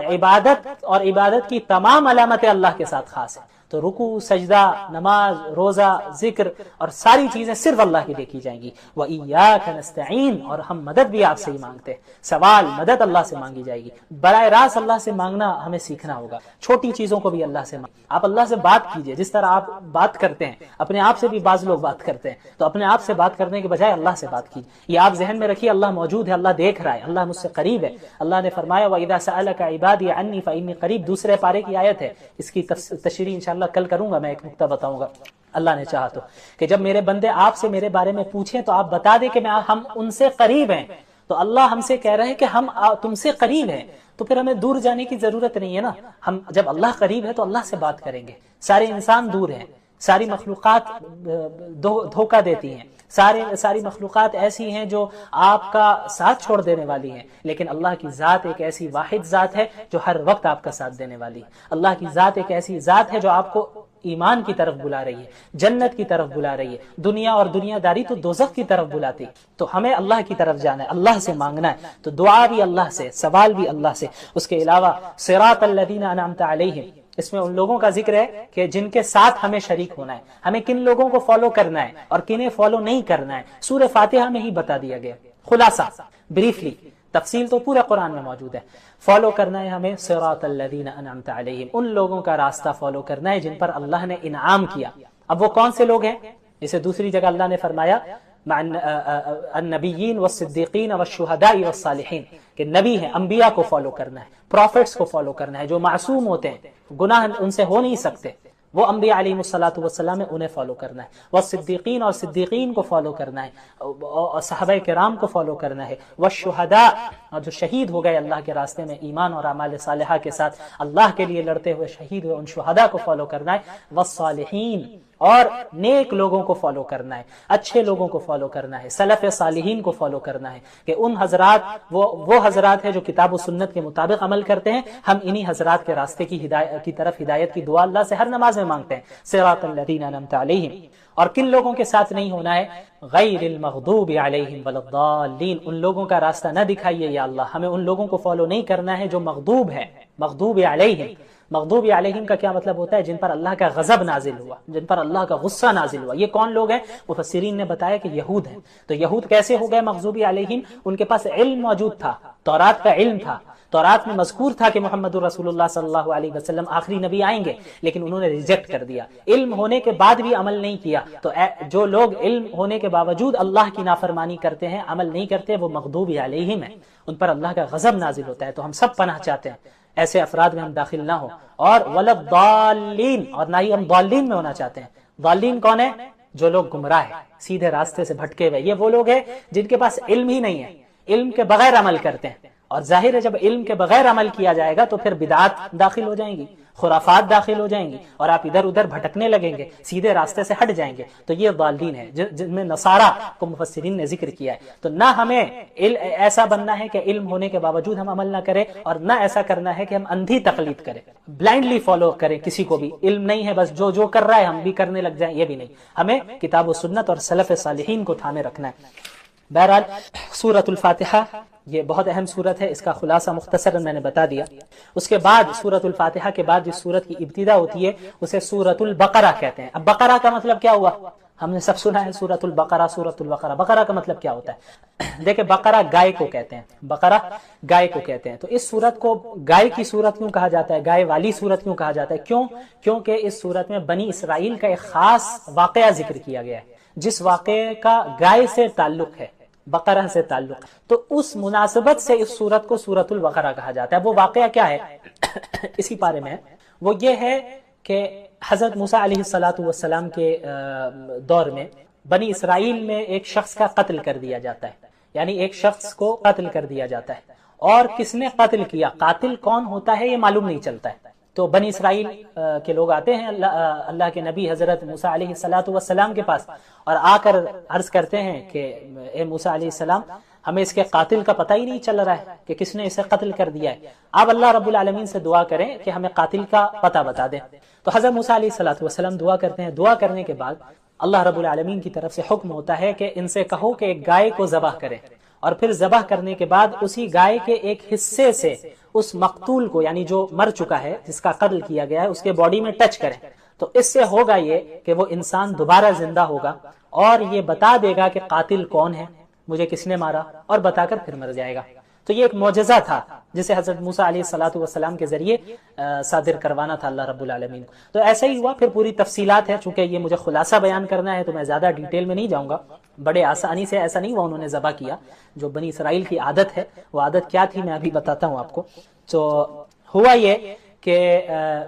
عبادت کی تمام علامتیں اللہ کے ساتھ خاص ہیں۔ تو رکوع، سجدہ، نماز، روزہ، ذکر اور ساری چیزیں صرف اللہ کے لیے کی جائیں گی۔ وَإِيَّاكَ نَسْتَعِينُ، اور ہم مدد بھی آپ سے ہی مانگتے ہیں۔ سوال، مدد اللہ سے مانگی جائے گی۔ براہ راست اللہ سے مانگنا ہمیں سیکھنا ہوگا، چھوٹی چیزوں کو بھی اللہ سے آپ اللہ سے بات کیجئے، جس طرح آپ بات کرتے ہیں، اپنے آپ سے بھی بعض لوگ بات کرتے ہیں، تو اپنے آپ سے بات کرنے کے بجائے اللہ سے بات کیجئے۔ یہ آپ ذہن میں رکھیے، اللہ موجود ہے، اللہ دیکھ رہا ہے، اللہ مجھ سے قریب ہے۔ اللہ نے فرمایا وَإِذَا سَأَلَكَ عِبَادِي عَنِّي فَإِنِّي قَرِيبٌ، دوسرے پارے کی آیت ہے، اس کی تشریح انشاءاللہ کل کروں گا، میں ایک نقطہ بتاؤں گا اللہ نے چاہا تو، کہ جب میرے بندے آپ سے میرے بارے میں پوچھیں تو آپ بتا دیں کہ ہم ان سے قریب ہیں۔ تو اللہ ہم سے کہہ رہے ہیں کہ ہم تم سے قریب ہیں، تو پھر ہمیں دور جانے کی ضرورت نہیں ہے نا۔ ہم جب اللہ قریب ہے تو اللہ سے بات کریں گے۔ سارے انسان دور ہیں، ساری مخلوقات دھوکہ دیتی ہیں، ساری مخلوقات ایسی ہیں جو آپ کا ساتھ چھوڑ دینے والی ہیں، لیکن اللہ کی ذات ایک ایسی واحد ذات ہے جو ہر وقت آپ کا ساتھ دینے والی ہے۔ اللہ کی ذات ایک ایسی ذات ہے جو آپ کو ایمان کی طرف بلا رہی ہے، جنت کی طرف بلا رہی ہے۔ دنیا اور دنیا داری تو دوزخ کی طرف بلاتی، تو ہمیں اللہ کی طرف جانا ہے، اللہ سے مانگنا ہے۔ تو دعا بھی اللہ سے، سوال بھی اللہ سے۔ اس کے علاوہ صراط الذین انعمت علیہم، اس میں ان لوگوں کا ذکر ہے کہ جن کے ساتھ ہمیں شریک ہونا ہے، ہمیں کن لوگوں کو فالو کرنا ہے اور کنہیں فالو نہیں کرنا ہے، سورہ فاتحہ میں ہی بتا دیا گیا۔ خلاصہ بریفلی، تفصیل تو پورے قرآن میں موجود ہے۔ فالو کرنا ہے ہمیں صراط الذین انعمت علیہم، ان لوگوں کا راستہ فالو کرنا ہے جن پر اللہ نے انعام کیا۔ اب وہ کون سے لوگ ہیں؟ اسے دوسری جگہ اللہ نے فرمایا النبیین والصدیقین والشہداء والصالحین، کہ نبی ہیں، انبیاء کو فالو کرنا ہے، پروفٹس کو فالو کرنا ہے، جو معصوم ہوتے ہیں، گناہ ان سے ہو نہیں سکتے، وہ انبیاء علیہ الصلوۃ والسلام ہے، انہیں فالو کرنا ہے۔ والصدیقین، اور صدیقین کو فالو کرنا ہے، اور صحابہ کرام کو فالو کرنا ہے۔ والشہداء، اور جو شہید ہو گئے اللہ کے راستے میں ایمان اور اعمال صالحہ کے ساتھ، اللہ کے لیے لڑتے ہوئے شہید ہوئے، ان شہداء کو فالو کرنا ہے۔ والصالحین، اور نیک لوگوں کو فالو کرنا ہے، اچھے لوگوں کو فالو کرنا ہے، سلف صالحین کو فالو کرنا ہے، کہ ان حضرات وہ حضرات ہیں جو کتاب و سنت کے مطابق عمل کرتے ہیں. ہم انہی حضرات کے راستے کی طرف ہدایت کی دعا اللہ سے ہر نماز میں مانگتے ہیں. صراط الذین انعمت علیہم. اور کن لوگوں کے ساتھ نہیں ہونا ہے؟ غیر المغضوب علیہم ولا الضالین. ان لوگوں کا راستہ نہ دکھائیے یا اللہ، ہمیں ان لوگوں کو فالو نہیں کرنا ہے جو مغضوب ہے. مغضوب علیہم، مغضوب علیہم کا کیا مطلب ہوتا ہے؟ جن پر اللہ کا غضب نازل ہوا، جن پر اللہ کا غصہ نازل ہوا. یہ کون لوگ ہیں؟ مفسرین نے بتایا کہ یہود ہیں. تو یہود کیسے ہو گئے مغضوب علیہم؟ ان کے پاس علم موجود تھا، تورات کا علم تھا، تورات میں مذکور تھا کہ محمد رسول اللہ صلی اللہ علیہ وسلم آخری نبی آئیں گے، لیکن انہوں نے ریجیکٹ کر دیا. علم ہونے کے بعد بھی عمل نہیں کیا. تو جو لوگ علم ہونے کے باوجود اللہ کی نافرمانی کرتے ہیں، عمل نہیں کرتے، وہ مغضوب علیہم ہیں، ان پر اللہ کا غضب نازل ہوتا ہے. تو ہم سب پناہ چاہتے ہیں ایسے افراد میں ہم داخل نہ ہوں. اور ولا الضالین، اور نہ ہی ہم ضالین میں ہونا چاہتے ہیں. ضالین کون ہے؟ جو لوگ گمراہ ہیں، سیدھے راستے سے بھٹکے ہوئے. یہ وہ لوگ ہیں جن کے پاس علم ہی نہیں ہے، علم کے بغیر عمل کرتے ہیں. اور ظاہر ہے جب علم کے بغیر عمل کیا جائے گا تو پھر بدعات داخل ہو جائیں گی، خرافات داخل ہو جائیں گی، اور آپ ادھر ادھر بھٹکنے لگیں گے، سیدھے راستے سے ہٹ جائیں گے. تو یہ ضالین ہیں جن میں نصارہ کو مفسرین نے ذکر کیا ہے. تو نہ ہمیں ایسا بننا ہے کہ علم ہونے کے باوجود ہم عمل نہ کریں، اور نہ ایسا کرنا ہے کہ ہم اندھی تقلید کریں، بلائنڈلی فالو کریں کسی کو بھی. علم نہیں ہے بس جو کر رہا ہے ہم بھی کرنے لگ جائیں، یہ بھی نہیں. ہمیں کتاب و سنت اور سلف صالحین کو تھامے رکھنا ہے. بہرحال سورۃ الفاتحہ یہ بہت اہم سورت ہے، اس کا خلاصہ مختصراً میں نے بتا دیا. اس کے بعد سورۃ الفاتحہ کے بعد جس سورت کی ابتدا ہوتی ہے اسے سورۃ البقرہ کہتے ہیں. اب بقرہ کا مطلب کیا ہوا؟ ہم نے سب سنا ہے سورۃ البقرہ، سورۃ البقرہ. بقرہ کا مطلب کیا ہوتا ہے؟ دیکھیں، بقرہ گائے کو کہتے ہیں، بقرہ گائے کو کہتے ہیں. تو اس سورت کو گائے کی سورت کیوں کہا جاتا ہے، گائے والی سورت کیوں کہا جاتا ہے؟ کیونکہ اس سورت میں بنی اسرائیل کا ایک خاص واقعہ ذکر کیا گیا ہے، جس واقعے کا گائے سے تعلق ہے، بقرہ سے تعلق. تو اس مناسبت سے اس سورت کو سورۃ البقرہ کہا جاتا ہے. وہ واقعہ کیا ہے اسی بارے میں؟ وہ یہ ہے کہ حضرت موسیٰ علیہ السلام کے دور میں بنی اسرائیل میں ایک شخص کا قتل کر دیا جاتا ہے، یعنی ایک شخص کو قتل کر دیا جاتا ہے. اور کس نے قتل کیا، قاتل کون ہوتا ہے، یہ معلوم نہیں چلتا ہے. تو بنی اسرائیل کے لوگ آتے ہیں اللہ کے نبی حضرت موسیٰ علیہ السلام کے پاس، اور آ کر عرض کرتے ہیں کہ اے موسیٰ علیہ السلام، ہمیں اس کے قاتل کا پتہ ہی نہیں چل رہا ہے کہ کس نے اسے قتل کر دیا ہے. آپ اللہ رب العالمین سے دعا کریں کہ ہمیں قاتل کا پتہ بتا دیں. تو حضرت موسیٰ علیہ السلام دعا کرتے ہیں. دعا کرنے کے بعد اللہ رب العالمین کی طرف سے حکم ہوتا ہے کہ ان سے کہو کہ ایک گائے کو ذبح کریں، اور پھر ذبح کرنے کے بعد اسی گائے کے ایک حصے سے اس مقتول کو، یعنی جو مر چکا ہے، جس کا قتل کیا گیا ہے، اس کے باڈی میں ٹچ کریں. تو اس سے ہوگا یہ کہ وہ انسان دوبارہ زندہ ہوگا اور یہ بتا دے گا کہ قاتل کون ہے، مجھے کس نے مارا، اور بتا کر پھر مر جائے گا. تو یہ ایک معجزہ تھا جسے حضرت موسیٰ علیہ السلام کے ذریعے صادر کروانا تھا اللہ رب العالمین کو. تو ایسا ہی ہوا. پھر پوری تفصیلات ہے، چونکہ یہ مجھے خلاصہ بیان کرنا ہے تو میں زیادہ ڈیٹیل میں نہیں جاؤں گا. بڑے آسانی سے ایسا نہیں ہوا انہوں نے ذبح کیا، جو بنی اسرائیل کی عادت ہے وہ عادت کیا تھی میں ابھی بتاتا ہوں آپ کو. تو ہوا یہ کہ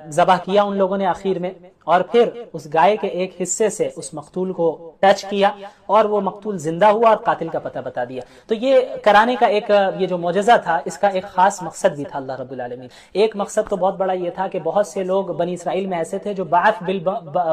ذبح کیا ان لوگوں نے آخر میں، اور پھر اس گائے کے ایک حصے سے اس مقتول کو ٹچ کیا اور وہ مقتول زندہ ہوا اور قاتل کا پتہ بتا دیا. تو یہ کرانے کا ایک یہ جو معجزہ تھا، اس کا ایک خاص مقصد بھی تھا اللہ رب العالمین. ایک مقصد تو بہت بڑا یہ تھا کہ بہت سے لوگ بنی اسرائیل میں ایسے تھے جو بعث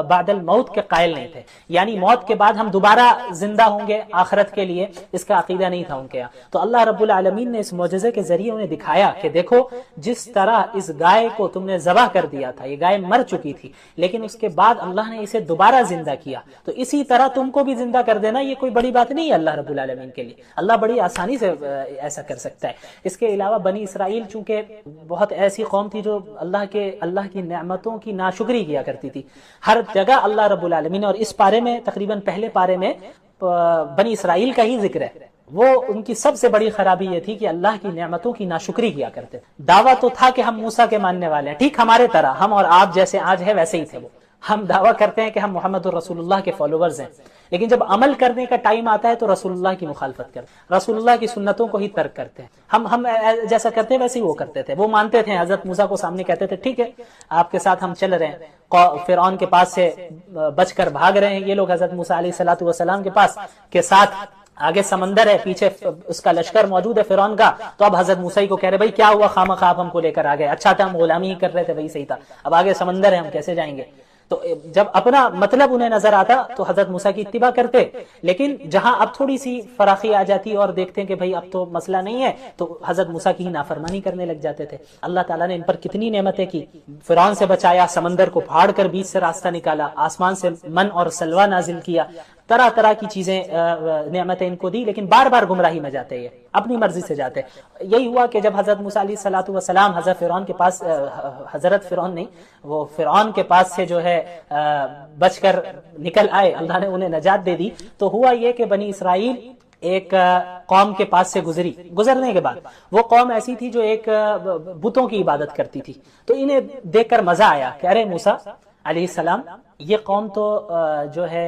بعد الموت کے قائل نہیں تھے، یعنی موت کے بعد ہم دوبارہ زندہ ہوں گے آخرت کے لیے، اس کا عقیدہ نہیں تھا ان کے یہاں. تو اللہ رب العالمین نے اس معجزے کے ذریعے انہیں دکھایا کہ دیکھو، جس طرح اس گائے کو تم نے ذبح کر دیا تھا، یہ گائے مر چکی تھی، لیکن اس کے بعد اللہ نے اسے دوبارہ زندہ کیا، تو اسی طرح تم کو بھی زندہ کر دینا یہ کوئی بڑی بات نہیں ہے اللہ رب العالمین کے لیے. اللہ بڑی آسانی سے ایسا کر سکتا ہے. اس کے علاوہ بنی اسرائیل چونکہ بہت ایسی قوم تھی جو اللہ کی نعمتوں کی ناشکری کیا کرتی تھی. ہر جگہ اللہ رب العالمین، اور اس پارے میں تقریباً پہلے پارے میں بنی اسرائیل کا ہی ذکر ہے. وہ ان کی سب سے بڑی خرابی یہ تھی کہ اللہ کی نعمتوں کی ناشکری کیا کرتے. دعویٰ تو تھا کہ ہم موسیٰ کے ماننے والے ہیں، ٹھیک ہمارے طرح، ہم اور آپ جیسے آج ہے ویسے ہی تھے وہ. ہم دعویٰ کرتے ہیں کہ ہم محمد الرسول اللہ کے فالوورز ہیں، لیکن جب عمل کرنے کا ٹائم آتا ہے تو رسول اللہ کی مخالفت کرتے ہیں، رسول اللہ کی سنتوں کو ہی ترک کرتے ہیں. ہم جیسا کرتے ہیں ویسے ہی وہ کرتے تھے. وہ مانتے تھے، حضرت موسیٰ کو سامنے کہتے تھے ٹھیک ہے آپ کے ساتھ ہم چل رہے ہیں، فرعون کے پاس سے بچ کر بھاگ رہے ہیں یہ لوگ حضرت موسیٰ علیہ السلام کے پاس کے ساتھ، آگے سمندر ہے، پیچھے اس کا لشکر موجود ہے فرعون کا. تو اب حضرت موسیٰ کو کہہ رہے بھائی کیا ہوا، خامخواہ آپ ہم کو لے کر آ گئے، اچھا تھا ہم غلامی ہی کر رہے تھے، وہی صحیح تھا، اب آگے سمندر ہے ہم کیسے جائیں گے. تو جب اپنا مطلب انہیں نظر آتا تو حضرت موسیٰ کی اتباع کرتے، لیکن جہاں اب تھوڑی سی فراخی آ جاتی اور دیکھتے ہیں کہ بھئی اب تو مسئلہ نہیں ہے، تو حضرت موسیٰ کی ہی نافرمانی کرنے لگ جاتے تھے۔ اللہ تعالیٰ نے ان پر کتنی نعمتیں کی، فرعون سے بچایا، سمندر کو پھاڑ کر بیچ سے راستہ نکالا، آسمان سے من اور سلوہ نازل کیا، طرح طرح کی چیزیں نعمتیں ان کو دی، لیکن بار بار گمراہی میں جاتے یہ اپنی مرضی سے جاتے۔ یہی ہوا کہ جب حضرت موسیٰ علیہ الصلوۃ والسلام حضرت فرعون کے پاس، حضرت فرعون نہیں، وہ فرعون کے پاس سے جو ہے بچ کر نکل آئے، اللہ نے انہیں نجات دے دی، تو ہوا یہ کہ بنی اسرائیل ایک قوم کے پاس سے گزرنے کے بعد وہ قوم ایسی تھی جو ایک بتوں کی عبادت کرتی تھی، تو انہیں دیکھ کر مزہ آیا کہ ارے موسیٰ علیہ السلام یہ قوم تو جو ہے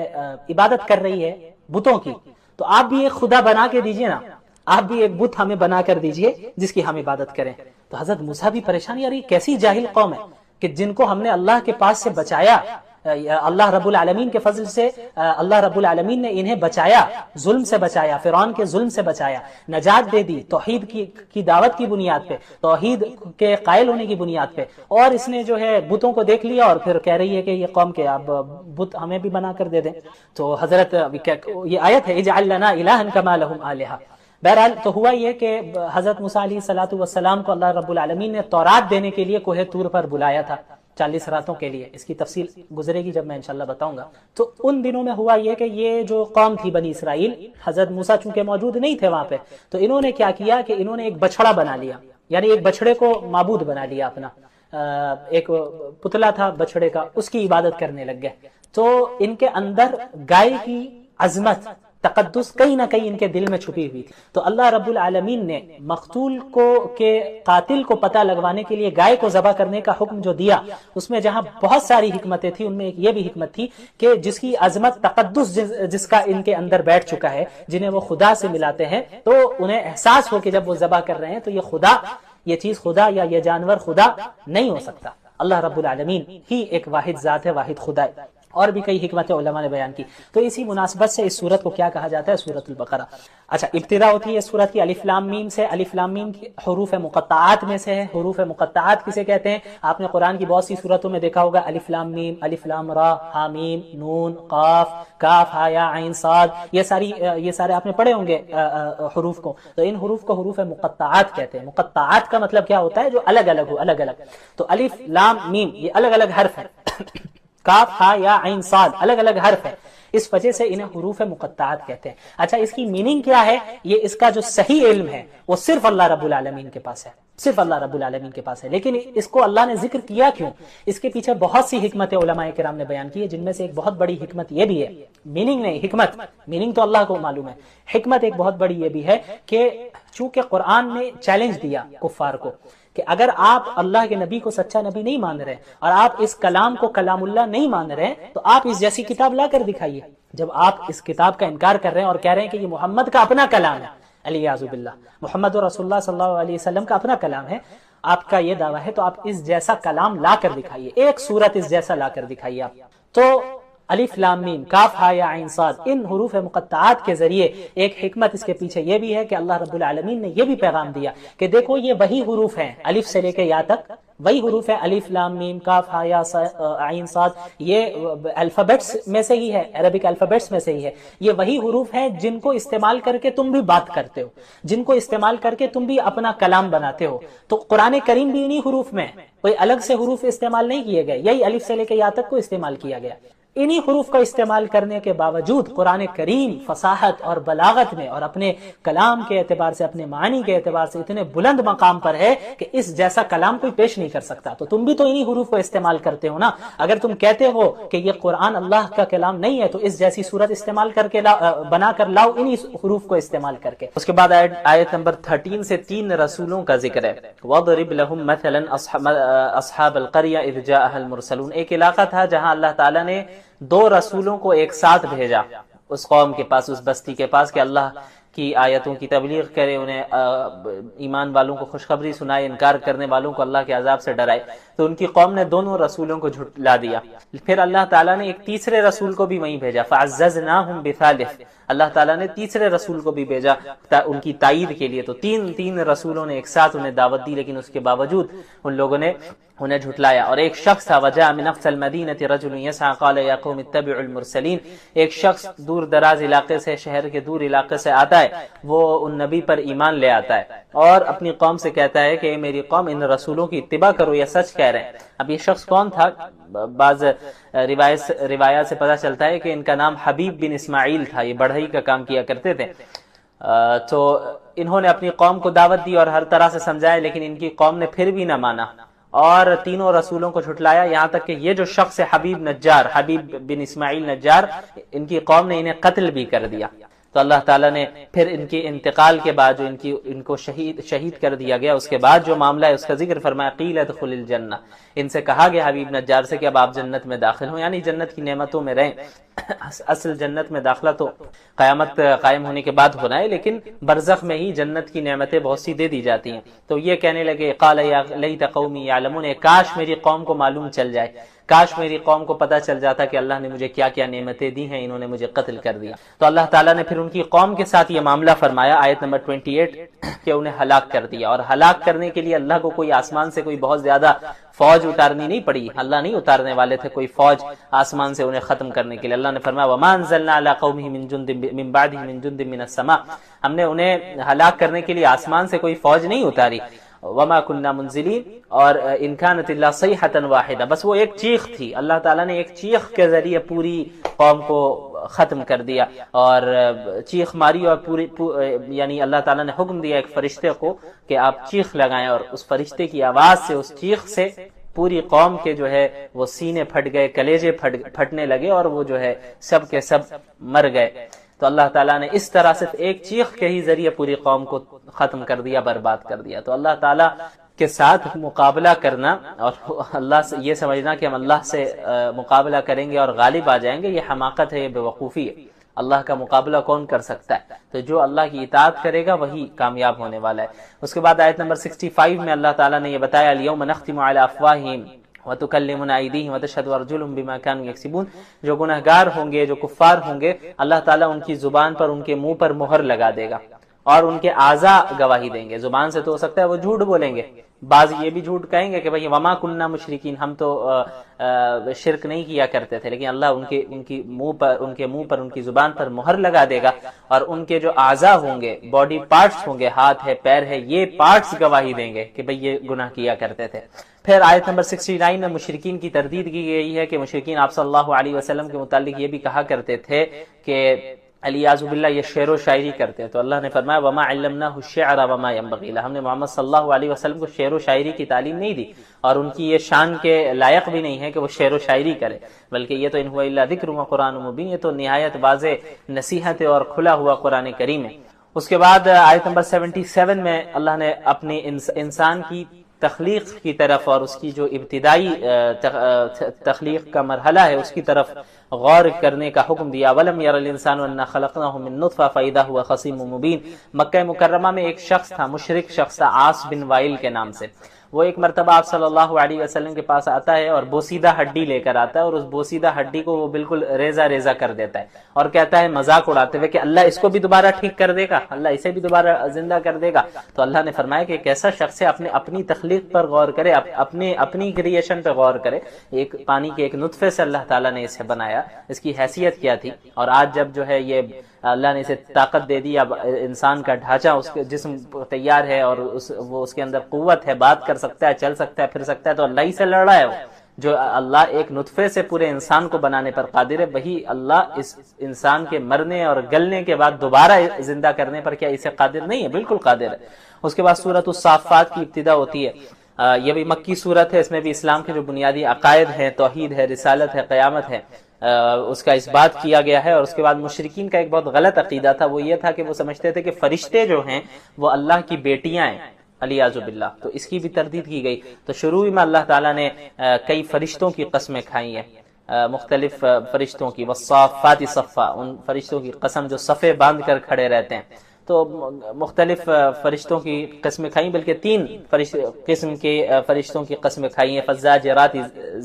عبادت کر رہی ہے بتوں کی، تو آپ بھی ایک خدا بنا کے دیجئے نا، آپ بھی ایک بت ہمیں بنا کر دیجئے جس کی ہم عبادت کریں۔ تو حضرت موسیٰ بھی پریشان، یار یہ کیسی جاہل قوم ہے کہ جن کو ہم نے اللہ کے پاس سے بچایا، اللہ رب العالمین کے فضل سے اللہ رب العالمین نے انہیں بچایا، ظلم سے بچایا، فرعون کے ظلم سے بچایا، نجات دے دی توحید کی دعوت کی بنیاد پہ، توحید کے قائل ہونے کی بنیاد پہ، اور اس نے جو ہے بتوں کو دیکھ لیا اور پھر کہہ رہی ہے کہ یہ قوم کے اب بت ہمیں بھی بنا کر دے دیں۔ تو حضرت یہ آیت ہے اجعل لنا الہا کما لہم آلہہ۔ بہرحال تو ہوا یہ کہ حضرت موسیٰ علیہ الصلوۃ والسلام کو اللہ رب العالمین نے تورات دینے کے لیے کوہ طور پر بلایا تھا 40 راتوں کے لیے، اس کی تفصیل گزرے گی جب میں انشاءاللہ بتاؤں گا۔ تو ان دنوں میں ہوا یہ کہ یہ جو قوم تھی بنی اسرائیل، حضرت موسیٰ چونکہ موجود نہیں تھے وہاں پہ، تو انہوں نے کیا کیا کہ انہوں نے ایک بچڑا بنا لیا، یعنی ایک بچڑے کو معبود بنا لیا اپنا، ایک پتلا تھا بچڑے کا، اس کی عبادت کرنے لگ گئے۔ تو ان کے اندر گائے کی عظمت، تقدس کہیں نہ کہیں ان کے دل میں چھپی ہوئی تھی۔ تو اللہ رب العالمین نے مقتول کے قاتل کو پتہ لگوانے کے لیے گائے کو ذبح کرنے کا حکم جو دیا، اس میں جہاں بہت ساری حکمتیں تھیں، ان میں ایک یہ بھی حکمت تھی کہ جس کی عظمت، تقدس جس کا ان کے اندر بیٹھ چکا ہے، جنہیں وہ خدا سے ملاتے ہیں، تو انہیں احساس ہو کہ جب وہ ذبح کر رہے ہیں تو یہ خدا، یہ چیز خدا یا یہ جانور خدا نہیں ہو سکتا، اللہ رب العالمین ہی ایک واحد ذات ہے، واحد خدا ہے۔ اور بھی کئی حکمتیں علماء نے بیان کی۔ تو اسی مناسبت سے اس سورت کو کیا کہا جاتا ہے؟ سورۃ البقرہ۔ اچھا، ابتدا ہوتی ہے اس سورت کی الف لام میم سے۔ الف لام میم حروف مقطعات میں سے ہے۔ حروف مقطعات کسے کہتے ہیں؟ آپ نے قرآن کی بہت سی سورتوں میں دیکھا ہوگا، الف لام میم، الف لام را، ہا میم، نون، قاف، کاف، ہا یا عین صاد، یہ سارے آپ نے پڑھے ہوں گے حروف کو۔ تو ان حروف کو حروف مقطعات کہتے ہیں۔ مقطعات کا مطلب کیا ہوتا ہے؟ جو الگ الگ ہو، الگ الگ۔ تو الف لام میم یہ الگ الگ حرف ہے، کاف، ہا یا عین صاد الگ الگ حرف ہے، اس وجہ سے انہیں حروف مقطعات کہتے ہیں۔ اچھا، اس کی میننگ کیا ہے؟ یہ اس کا جو صحیح علم ہے وہ صرف اللہ رب العالمین کے پاس ہے، صرف اللہ رب العالمین کے پاس ہے۔ لیکن اس کو اللہ نے ذکر کیا کیوں؟ اس کے پیچھے بہت سی حکمتیں علماء کرام نے بیان کی ہے، جن میں سے ایک بہت بڑی حکمت یہ بھی ہے، میننگ نہیں، حکمت، میننگ تو اللہ کو معلوم ہے، حکمت ایک بہت بڑی یہ بھی ہے کہ چونکہ قرآن نے چیلنج دیا کفار کو کہ اگر آپ اللہ کے نبی کو سچا نبی نہیں مان رہے اور آپ اس کلام کو کلام اللہ نہیں مان رہے، تو آپ اس جیسی کتاب لا کر دکھائیے۔ جب آپ اس کتاب کا انکار کر رہے ہیں اور کہہ رہے ہیں کہ یہ محمد کا اپنا کلام ہے، علیہ باللہ، محمد رسول اللہ صلی اللہ علیہ وسلم کا اپنا کلام ہے، آپ کا یہ دعویٰ ہے، تو آپ اس جیسا کلام لا کر دکھائیے، ایک سورت اس جیسا لا کر دکھائیے آپ۔ تو الف لام میم، کاف، ہا یا عین صاد، ان حروف مقطعات کے ذریعے ایک حکمت اس کے پیچھے یہ بھی ہے کہ اللہ رب العالمین نے یہ بھی پیغام دیا کہ دیکھو یہ وہی حروف ہیں، الف سے لے کے یا تک وہی حروف ہیں، الف لام میم، کاف، ہا یا عین صاد، یہ الفابیٹس میں سے ہی ہے، عربک الفابیٹس میں سے ہی ہے، یہ وہی حروف ہیں جن کو استعمال کر کے تم بھی بات کرتے ہو، جن کو استعمال کر کے تم بھی اپنا کلام بناتے ہو۔ تو قرآن کریم بھی انہی حروف میں، کوئی الگ سے حروف استعمال نہیں کیے گئے، یہی الف سے لے کے یا تک کو استعمال کیا گیا۔ انہی حروف کا استعمال کرنے کے باوجود قرآن کریم فصاحت اور بلاغت میں اور اپنے کلام کے اعتبار سے، اپنے معنی کے اعتبار سے اتنے بلند مقام پر ہے کہ اس جیسا کلام کوئی پیش نہیں کر سکتا۔ تو تم بھی تو انہی حروف کو استعمال کرتے ہو نا۔ اگر تم کہتے ہو کہ یہ قرآن اللہ کا کلام نہیں ہے، تو اس جیسی صورت استعمال کر کے بنا کر لاؤ، انہی حروف کو استعمال کر کے۔ اس کے بعد آیت نمبر 13 سے 3 رسولوں کا ذکر ہے۔ وَضْرِبْ لَهُمْ مَثَلًا أَصْحَابَ الْقَرْيَةِ إِذْ جَاءَهَا الْمُرْسَلُونَ۔ ایک علاقہ تھا جہاں اللہ تعالیٰ نے 2 رسولوں کو ایک ساتھ بھیجا اس قوم کے پاس، اس بستی کے پاس، کہ اللہ کی آیتوں کی تبلیغ کرے، انہیں ایمان والوں کو خوشخبری سنائے، انکار کرنے والوں کو اللہ کے عذاب سے ڈرائے، تو ان کی قوم نے دونوں رسولوں کو جھٹلا دیا۔ پھر اللہ تعالیٰ نے ایک تیسرے رسول کو بھی وہیں بھیجا، فَعَزَّزْنَاهُمْ بِثَالِثٍ، اللہ تعالیٰ نے تیسرے رسول کو بھی بھیجا ان کی تائید کے لیے۔ تو تین رسولوں نے ایک ساتھ انہیں دعوت دی، لیکن اس کے باوجود ان لوگوں نے انہیں جھٹلایا۔ اور ایک شخص تھا، وَجَاءَ مِنْ أَقْصَى الْمَدِينَةِ رَجُلٌ يَسْعَىٰ قَالَ يَا قَوْمِ اتَّبِعُوا الْمُرْسَلِينَ، ایک شخص دور دراز علاقے سے، شہر کے دور علاقے سے آتا ہے، وہ ان نبی پر ایمان لے آتا ہے اور اپنی قوم سے کہتا ہے کہ میری قوم ان رسولوں کی اتباع کرو، یہ سچ کہہ رہے ہیں۔ اب یہ شخص کون تھا؟ بعض روایات سے پتہ چلتا ہے کہ ان کا نام حبیب بن اسماعیل تھا، یہ بڑھئی کا کام کیا کرتے تھے۔ تو انہوں نے اپنی قوم کو دعوت دی اور ہر طرح سے سمجھایا، لیکن ان کی قوم نے پھر بھی نہ مانا اور تینوں رسولوں کو جھٹلایا، یہاں تک کہ یہ جو شخص ہے حبیب بن اسماعیل نجار، ان کی قوم نے انہیں قتل بھی کر دیا۔ تو اللہ تعالیٰ نے پھر ان کے انتقال کے بعد جو ان کو شہید کر دیا گیا، اس کے بعد جو معاملہ ہے اس کا ذکر فرمایا، قیل ادخل الجنہ، ان سے کہا گیا حبیب نجار سے کہ اب آپ جنت میں داخل ہوں، یعنی جنت کی نعمتوں میں رہیں۔ اصل جنت میں داخلہ تو قیامت قائم ہونے کے بعد ہونا ہے، لیکن برزخ میں ہی جنت کی نعمتیں بہت سی دے دی جاتی ہیں۔ تو یہ کہنے لگے، قال یا لیت قومی یعلمون، کاش میری قوم کو معلوم چل جائے، کاش میری قوم کو پتہ چل جاتا کہ اللہ نے مجھے کیا کیا نعمتیں دی ہیں، انہوں نے مجھے قتل کر دیا۔ تو اللہ تعالیٰ نے پھر ان کی قوم کے ساتھ یہ معاملہ فرمایا، آیت نمبر 28، کہ انہیں ہلاک کر دیا۔ اور ہلاک کرنے کے لیے اللہ کو کوئی آسمان سے کوئی بہت زیادہ فوج اتارنی نہیں پڑی، اللہ نہیں اتارنے والے تھے کوئی فوج آسمان سے انہیں ختم کرنے کے لیے۔ اللہ نے فرمایا وَمَا أَنزَلْنَا عَلَىٰ قَوْمِهِ مِن بَعْدِهِ مِن جُندٍ مِّنَ السَّمَاءِ، ہم نے انہیں ہلاک کرنے کے لیے آسمان سے کوئی فوج نہیں اتاری۔ وَمَا كُنَّا مُنزِلِينَ، اور إِن كَانَتْ إِلَّا صَيْحَةً وَاحِدَةً، بس وہ ایک چیخ تھی، اللہ تعالیٰ نے ایک چیخ کے ذریعے پوری قوم کو ختم کر دیا اور چیخ ماری، اور یعنی اللہ تعالیٰ نے حکم دیا ایک فرشتے کو کہ آپ چیخ لگائیں، اور اس فرشتے کی آواز سے، اس چیخ سے پوری قوم کے جو ہے وہ سینے پھٹ گئے، کلیجے پھٹنے لگے، اور وہ جو ہے سب کے سب مر گئے۔ تو اللہ تعالیٰ نے اس طرح صرف ایک چیخ کے ہی ذریعے پوری قوم کو ختم کر دیا، برباد کر دیا۔ تو اللہ تعالیٰ کے ساتھ مقابلہ کرنا اور اللہ سے یہ سمجھنا کہ ہم اللہ سے مقابلہ کریں گے اور غالب آ جائیں گے، یہ حماقت ہے، یہ بے وقوفی ہے۔ اللہ کا مقابلہ کون کر سکتا ہے؟ تو جو اللہ کی اطاعت کرے گا وہی کامیاب ہونے والا ہے۔ اس کے بعد آیت نمبر 65 میں اللہ تعالیٰ نے یہ بتایا، اليوم نختم علی افواہہم وتکلمنا ایدیہم وتشہد ارجلہم بما کانوا یکسبون، جو گنہگار ہوں گے، جو کفار ہوں گے، اللہ تعالیٰ ان کی زبان پر، ان کے منہ پر مہر لگا دے گا اور ان کے اعضاء گواہی دیں گے۔ زبان سے تو ہو سکتا ہے وہ جھوٹ بولیں گے، بعض یہ بھی جھوٹ کہیں گے کہ بھئی وما کننا مشرکین، ہم تو شرک نہیں کیا کرتے تھے، لیکن اللہ ان کے منہ پر ان کی زبان پر مہر لگا دے گا، اور ان کے جو اعضاء ہوں گے، باڈی پارٹس ہوں گے، ہاتھ ہے، پیر ہے، یہ پارٹس گواہی دیں گے کہ بھئی یہ گناہ کیا کرتے تھے۔ پھر آیت نمبر 69 میں مشرکین کی تردید کی گئی ہے کہ مشرکین آپ صلی اللہ علیہ وسلم کے متعلق یہ بھی کہا کرتے تھے کہ علیاذ باللہ یہ شعر و شاعری کرتے ہیں۔ تو اللہ نے فرمایا وما علمناہ الشعر وما ينبغي له، ہم نے محمد صلی اللہ علیہ وسلم کو شعر و شاعری کی تعلیم نہیں دی، اور ان کی یہ شان کے لائق بھی نہیں ہے کہ وہ شعر و شاعری کرے، بلکہ یہ تو ان هو الا ذکر و قرآن مبین، یہ تو نہایت واضح نصیحت اور کھلا ہوا قرآن کریم ہے۔ اس کے بعد آیت نمبر 77 میں اللہ نے اپنے انسان کی تخلیق کی طرف اور اس کی جو ابتدائی تخلیق کا مرحلہ ہے اس کی طرف غور کرنے کا حکم دیا۔ وَلَمْ يَرَ الْإِنسَانُ أَنَّا خَلَقْنَاهُ مِن نُطْفَةٍ فَإِذَا هُوَ خَصِيمٌ مُبِينٌ۔ مکہ مکرمہ میں ایک شخص تھا، مشرک شخص تھا، عاص بن وائل کے نام سے۔ وہ ایک مرتبہ آپ صلی اللہ علیہ وسلم کے پاس آتا ہے اور بوسیدہ ہڈی لے کر آتا ہے، اور اس بوسیدہ ہڈی کو وہ بالکل ریزہ ریزہ کر دیتا ہے، اور کہتا ہے مذاق اڑاتے ہوئے کہ اللہ اس کو بھی دوبارہ ٹھیک کر دے گا، اللہ اسے بھی دوبارہ زندہ کر دے گا۔ تو اللہ نے فرمایا کہ ایک ایسا شخص ہے، اپنی تخلیق پر غور کرے، اپنی کریشن پہ غور کرے۔ ایک پانی کے ایک نطفے سے اللہ تعالیٰ نے اسے بنایا، اس کی حیثیت کیا تھی، اور آج جب جو ہے یہ اللہ نے اسے طاقت دے دی، اب انسان کا ڈھانچہ، اس کے جسم تیار ہے، اور وہ اس کے اندر قوت ہے، بات کر سکتا ہے، چل سکتا ہے، پھر سکتا ہے، تو اللہ ہی سے لڑ رہا ہے وہ۔ جو اللہ ایک نطفے سے پورے انسان کو بنانے پر قادر ہے، وہی اللہ اس انسان کے مرنے اور گلنے کے بعد دوبارہ زندہ کرنے پر کیا اسے قادر نہیں ہے؟ بالکل قادر ہے۔ اس کے بعد سورۃ الصافات کی ابتدا ہوتی ہے، یہ بھی مکی سورت ہے، اس میں بھی اسلام کے جو بنیادی عقائد ہیں، توحید ہے، رسالت ہے، قیامت ہے، اس کا اس بات کیا گیا ہے۔ اور اس کے بعد مشرکین کا ایک بہت غلط عقیدہ تھا، وہ یہ تھا کہ وہ سمجھتے تھے کہ فرشتے جو ہیں وہ اللہ کی بیٹیاں ہیں، علیاذ باللہ، تو اس کی بھی تردید کی گئی۔ تو شروع میں اللہ تعالیٰ نے کئی فرشتوں کی قسمیں کھائی ہیں، مختلف فرشتوں کی، والصافات صفا، ان فرشتوں کی قسم جو صفے باندھ کر کھڑے رہتے ہیں۔ تو مختلف فرشتوں کی قسمیں کھائیں، بلکہ 3 قسم کے فرشتوں کی قسمیں کھائی ہیں، فزاجرات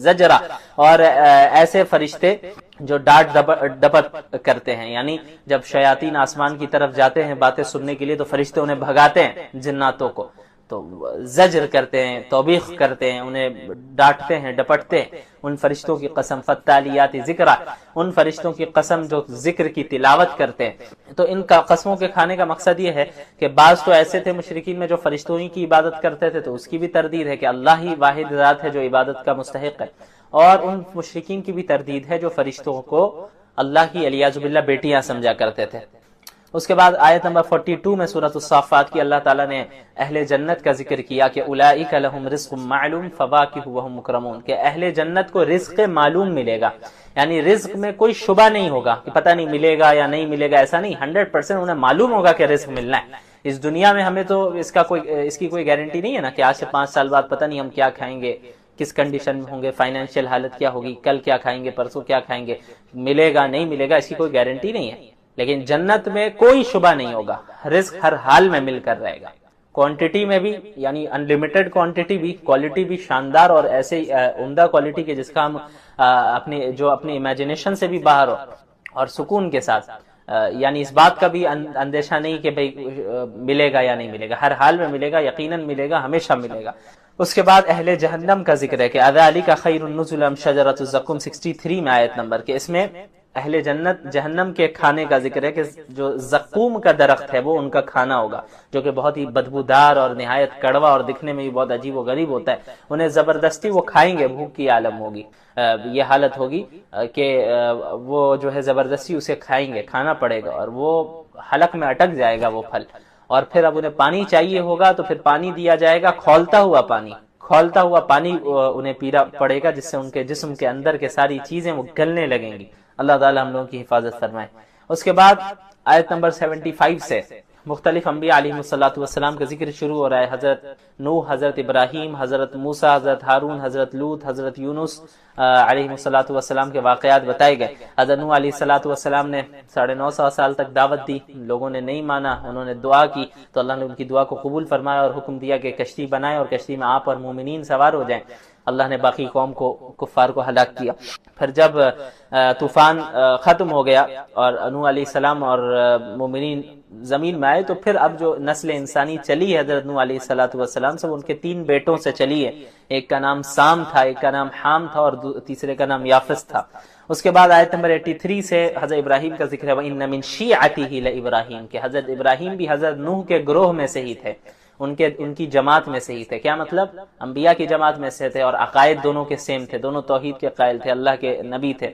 زجرا، اور ایسے فرشتے جو ڈانٹ ڈپٹ کرتے ہیں، یعنی جب شیاطین آسمان کی طرف جاتے ہیں باتیں سننے کے لیے تو فرشتے انہیں بھگاتے ہیں، جناتوں کو، تو زجر کرتے ہیں، توبیخ کرتے ہیں، انہیں ڈانٹتے ہیں، ڈپٹتے ہیں۔ ان فرشتوں کی قسم، فتالیات ذکرا، ان فرشتوں کی قسم جو ذکر کی تلاوت کرتے ہیں۔ تو ان کا قسموں کے کھانے کا مقصد یہ ہے کہ بعض تو ایسے تھے مشرکین میں جو فرشتوں ہی کی عبادت کرتے تھے، تو اس کی بھی تردید ہے کہ اللہ ہی واحد ذات ہے جو عبادت کا مستحق ہے، اور ان مشرکین کی بھی تردید ہے جو فرشتوں کو اللہ کی علیاذ باللہ بیٹیاں سمجھا کرتے تھے۔ اس کے بعد آیت نمبر 42 میں سورۃ الصافات کی اللہ تعالیٰ نے اہل جنت کا ذکر کیا کہ اولئک لہم رزق معلوم فواکہ وہم مکرمون، کہ اہل جنت کو رزق معلوم ملے گا، یعنی رزق میں کوئی شبہ نہیں ہوگا کہ پتہ نہیں ملے گا یا نہیں ملے گا، ایسا نہیں، 100% انہیں معلوم ہوگا کہ رزق ملنا ہے۔ اس دنیا میں ہمیں تو اس کی کوئی گارنٹی نہیں ہے نا کہ آج سے 5 سال بعد پتہ نہیں ہم کیا کھائیں گے، کس کنڈیشن میں ہوں گے، فائنینشیل حالت کیا ہوگی، کل کیا کھائیں گے، پرسوں کیا کھائیں گے، ملے گا نہیں ملے گا، اس کی کوئی گارنٹی نہیں ہے۔ لیکن جنت میں کوئی شبہ نہیں ہوگا، رزق ہر حال میں مل کر رہے گا، کوانٹٹی میں بھی، یعنی انلیمیٹڈ کوانٹٹی بھی، کوالٹی بھی شاندار اور ایسے عمدہ کوالٹی کے جس کا ہم اپنی امیجنیشن سے بھی باہر ہو، اور سکون کے ساتھ، یعنی اس بات کا بھی اندیشہ نہیں کہ بھئی ملے گا یا نہیں ملے گا، ہر حال میں ملے گا، یقیناً ملے گا، ہمیشہ ملے گا۔ اس کے بعد اہل جہنم کا ذکر ہے کہ اذالک خیر النزل ام شجرۃ الزقوم 63 میں آیت نمبر، کہ اس میں اہل جہنم کے کھانے کا ذکر ہے کہ جو زقوم کا درخت ہے وہ ان کا کھانا ہوگا، جو کہ بہت ہی بدبودار اور نہایت کڑوا اور دکھنے میں بھی بہت عجیب و غریب ہوتا ہے۔ انہیں زبردستی وہ کھائیں گے، بھوک کی عالم ہوگی، یہ حالت ہوگی کہ وہ جو ہے زبردستی اسے کھائیں گے، کھانا پڑے گا، اور وہ حلق میں اٹک جائے گا وہ پھل، اور پھر اب انہیں پانی چاہیے ہوگا تو پھر پانی دیا جائے گا، کھولتا ہوا پانی انہیں پینا پڑے گا، جس سے ان کے جسم کے اندر کے ساری چیزیں وہ گلنے لگیں گی۔ اللہ تعالی ہم لوگوں کی حفاظت فرمائے۔ اس کے بعد آیت نمبر 75 سے مختلف انبیاء علیہ السلام کا ذکر شروع ہو رہا ہے، حضرت نوح، حضرت ابراہیم، حضرت موسیٰ، حضرت ہارون، حضرت لوط، حضرت یونس علیہ السلام کے واقعات بتائے گئے۔ حضرت نوح علیہ السلام نے 950 سال تک دعوت دی، لوگوں نے نہیں مانا، انہوں نے دعا کی تو اللہ نے ان کی دعا کو قبول فرمایا اور حکم دیا کہ کشتی بنائے اور کشتی میں آپ اور مومنین سوار ہو جائیں۔ اللہ نے باقی قوم کو، کفار کو ہلاک کیا۔ پھر جب طوفان ختم ہو گیا اور نوح علیہ السلام اور مومنین زمین میں آئے، تو پھر اب جو نسل انسانی چلی ہے حضرت نوح علیہ السلام سے، ان کے 3 بیٹوں سے چلی ہے، ایک کا نام سام تھا، ایک کا نام حام تھا، اور تیسرے کا نام یافس تھا۔ اس کے بعد آیت نمبر 83 سے حضرت ابراہیم کا ذکر ہے، وَإِنَّ مِن شِيعَتِهِ لَإِبْرَاهِيمَ، کہ حضرت ابراہیم بھی حضرت نوح کے گروہ میں سے ہی تھے، ان کی جماعت میں سے ہی تھے۔ کیا مطلب؟ انبیاء کی جماعت میں سے تھے، اور عقائد دونوں کے سیم تھے، دونوں توحید کے قائل تھے، اللہ کے نبی تھے۔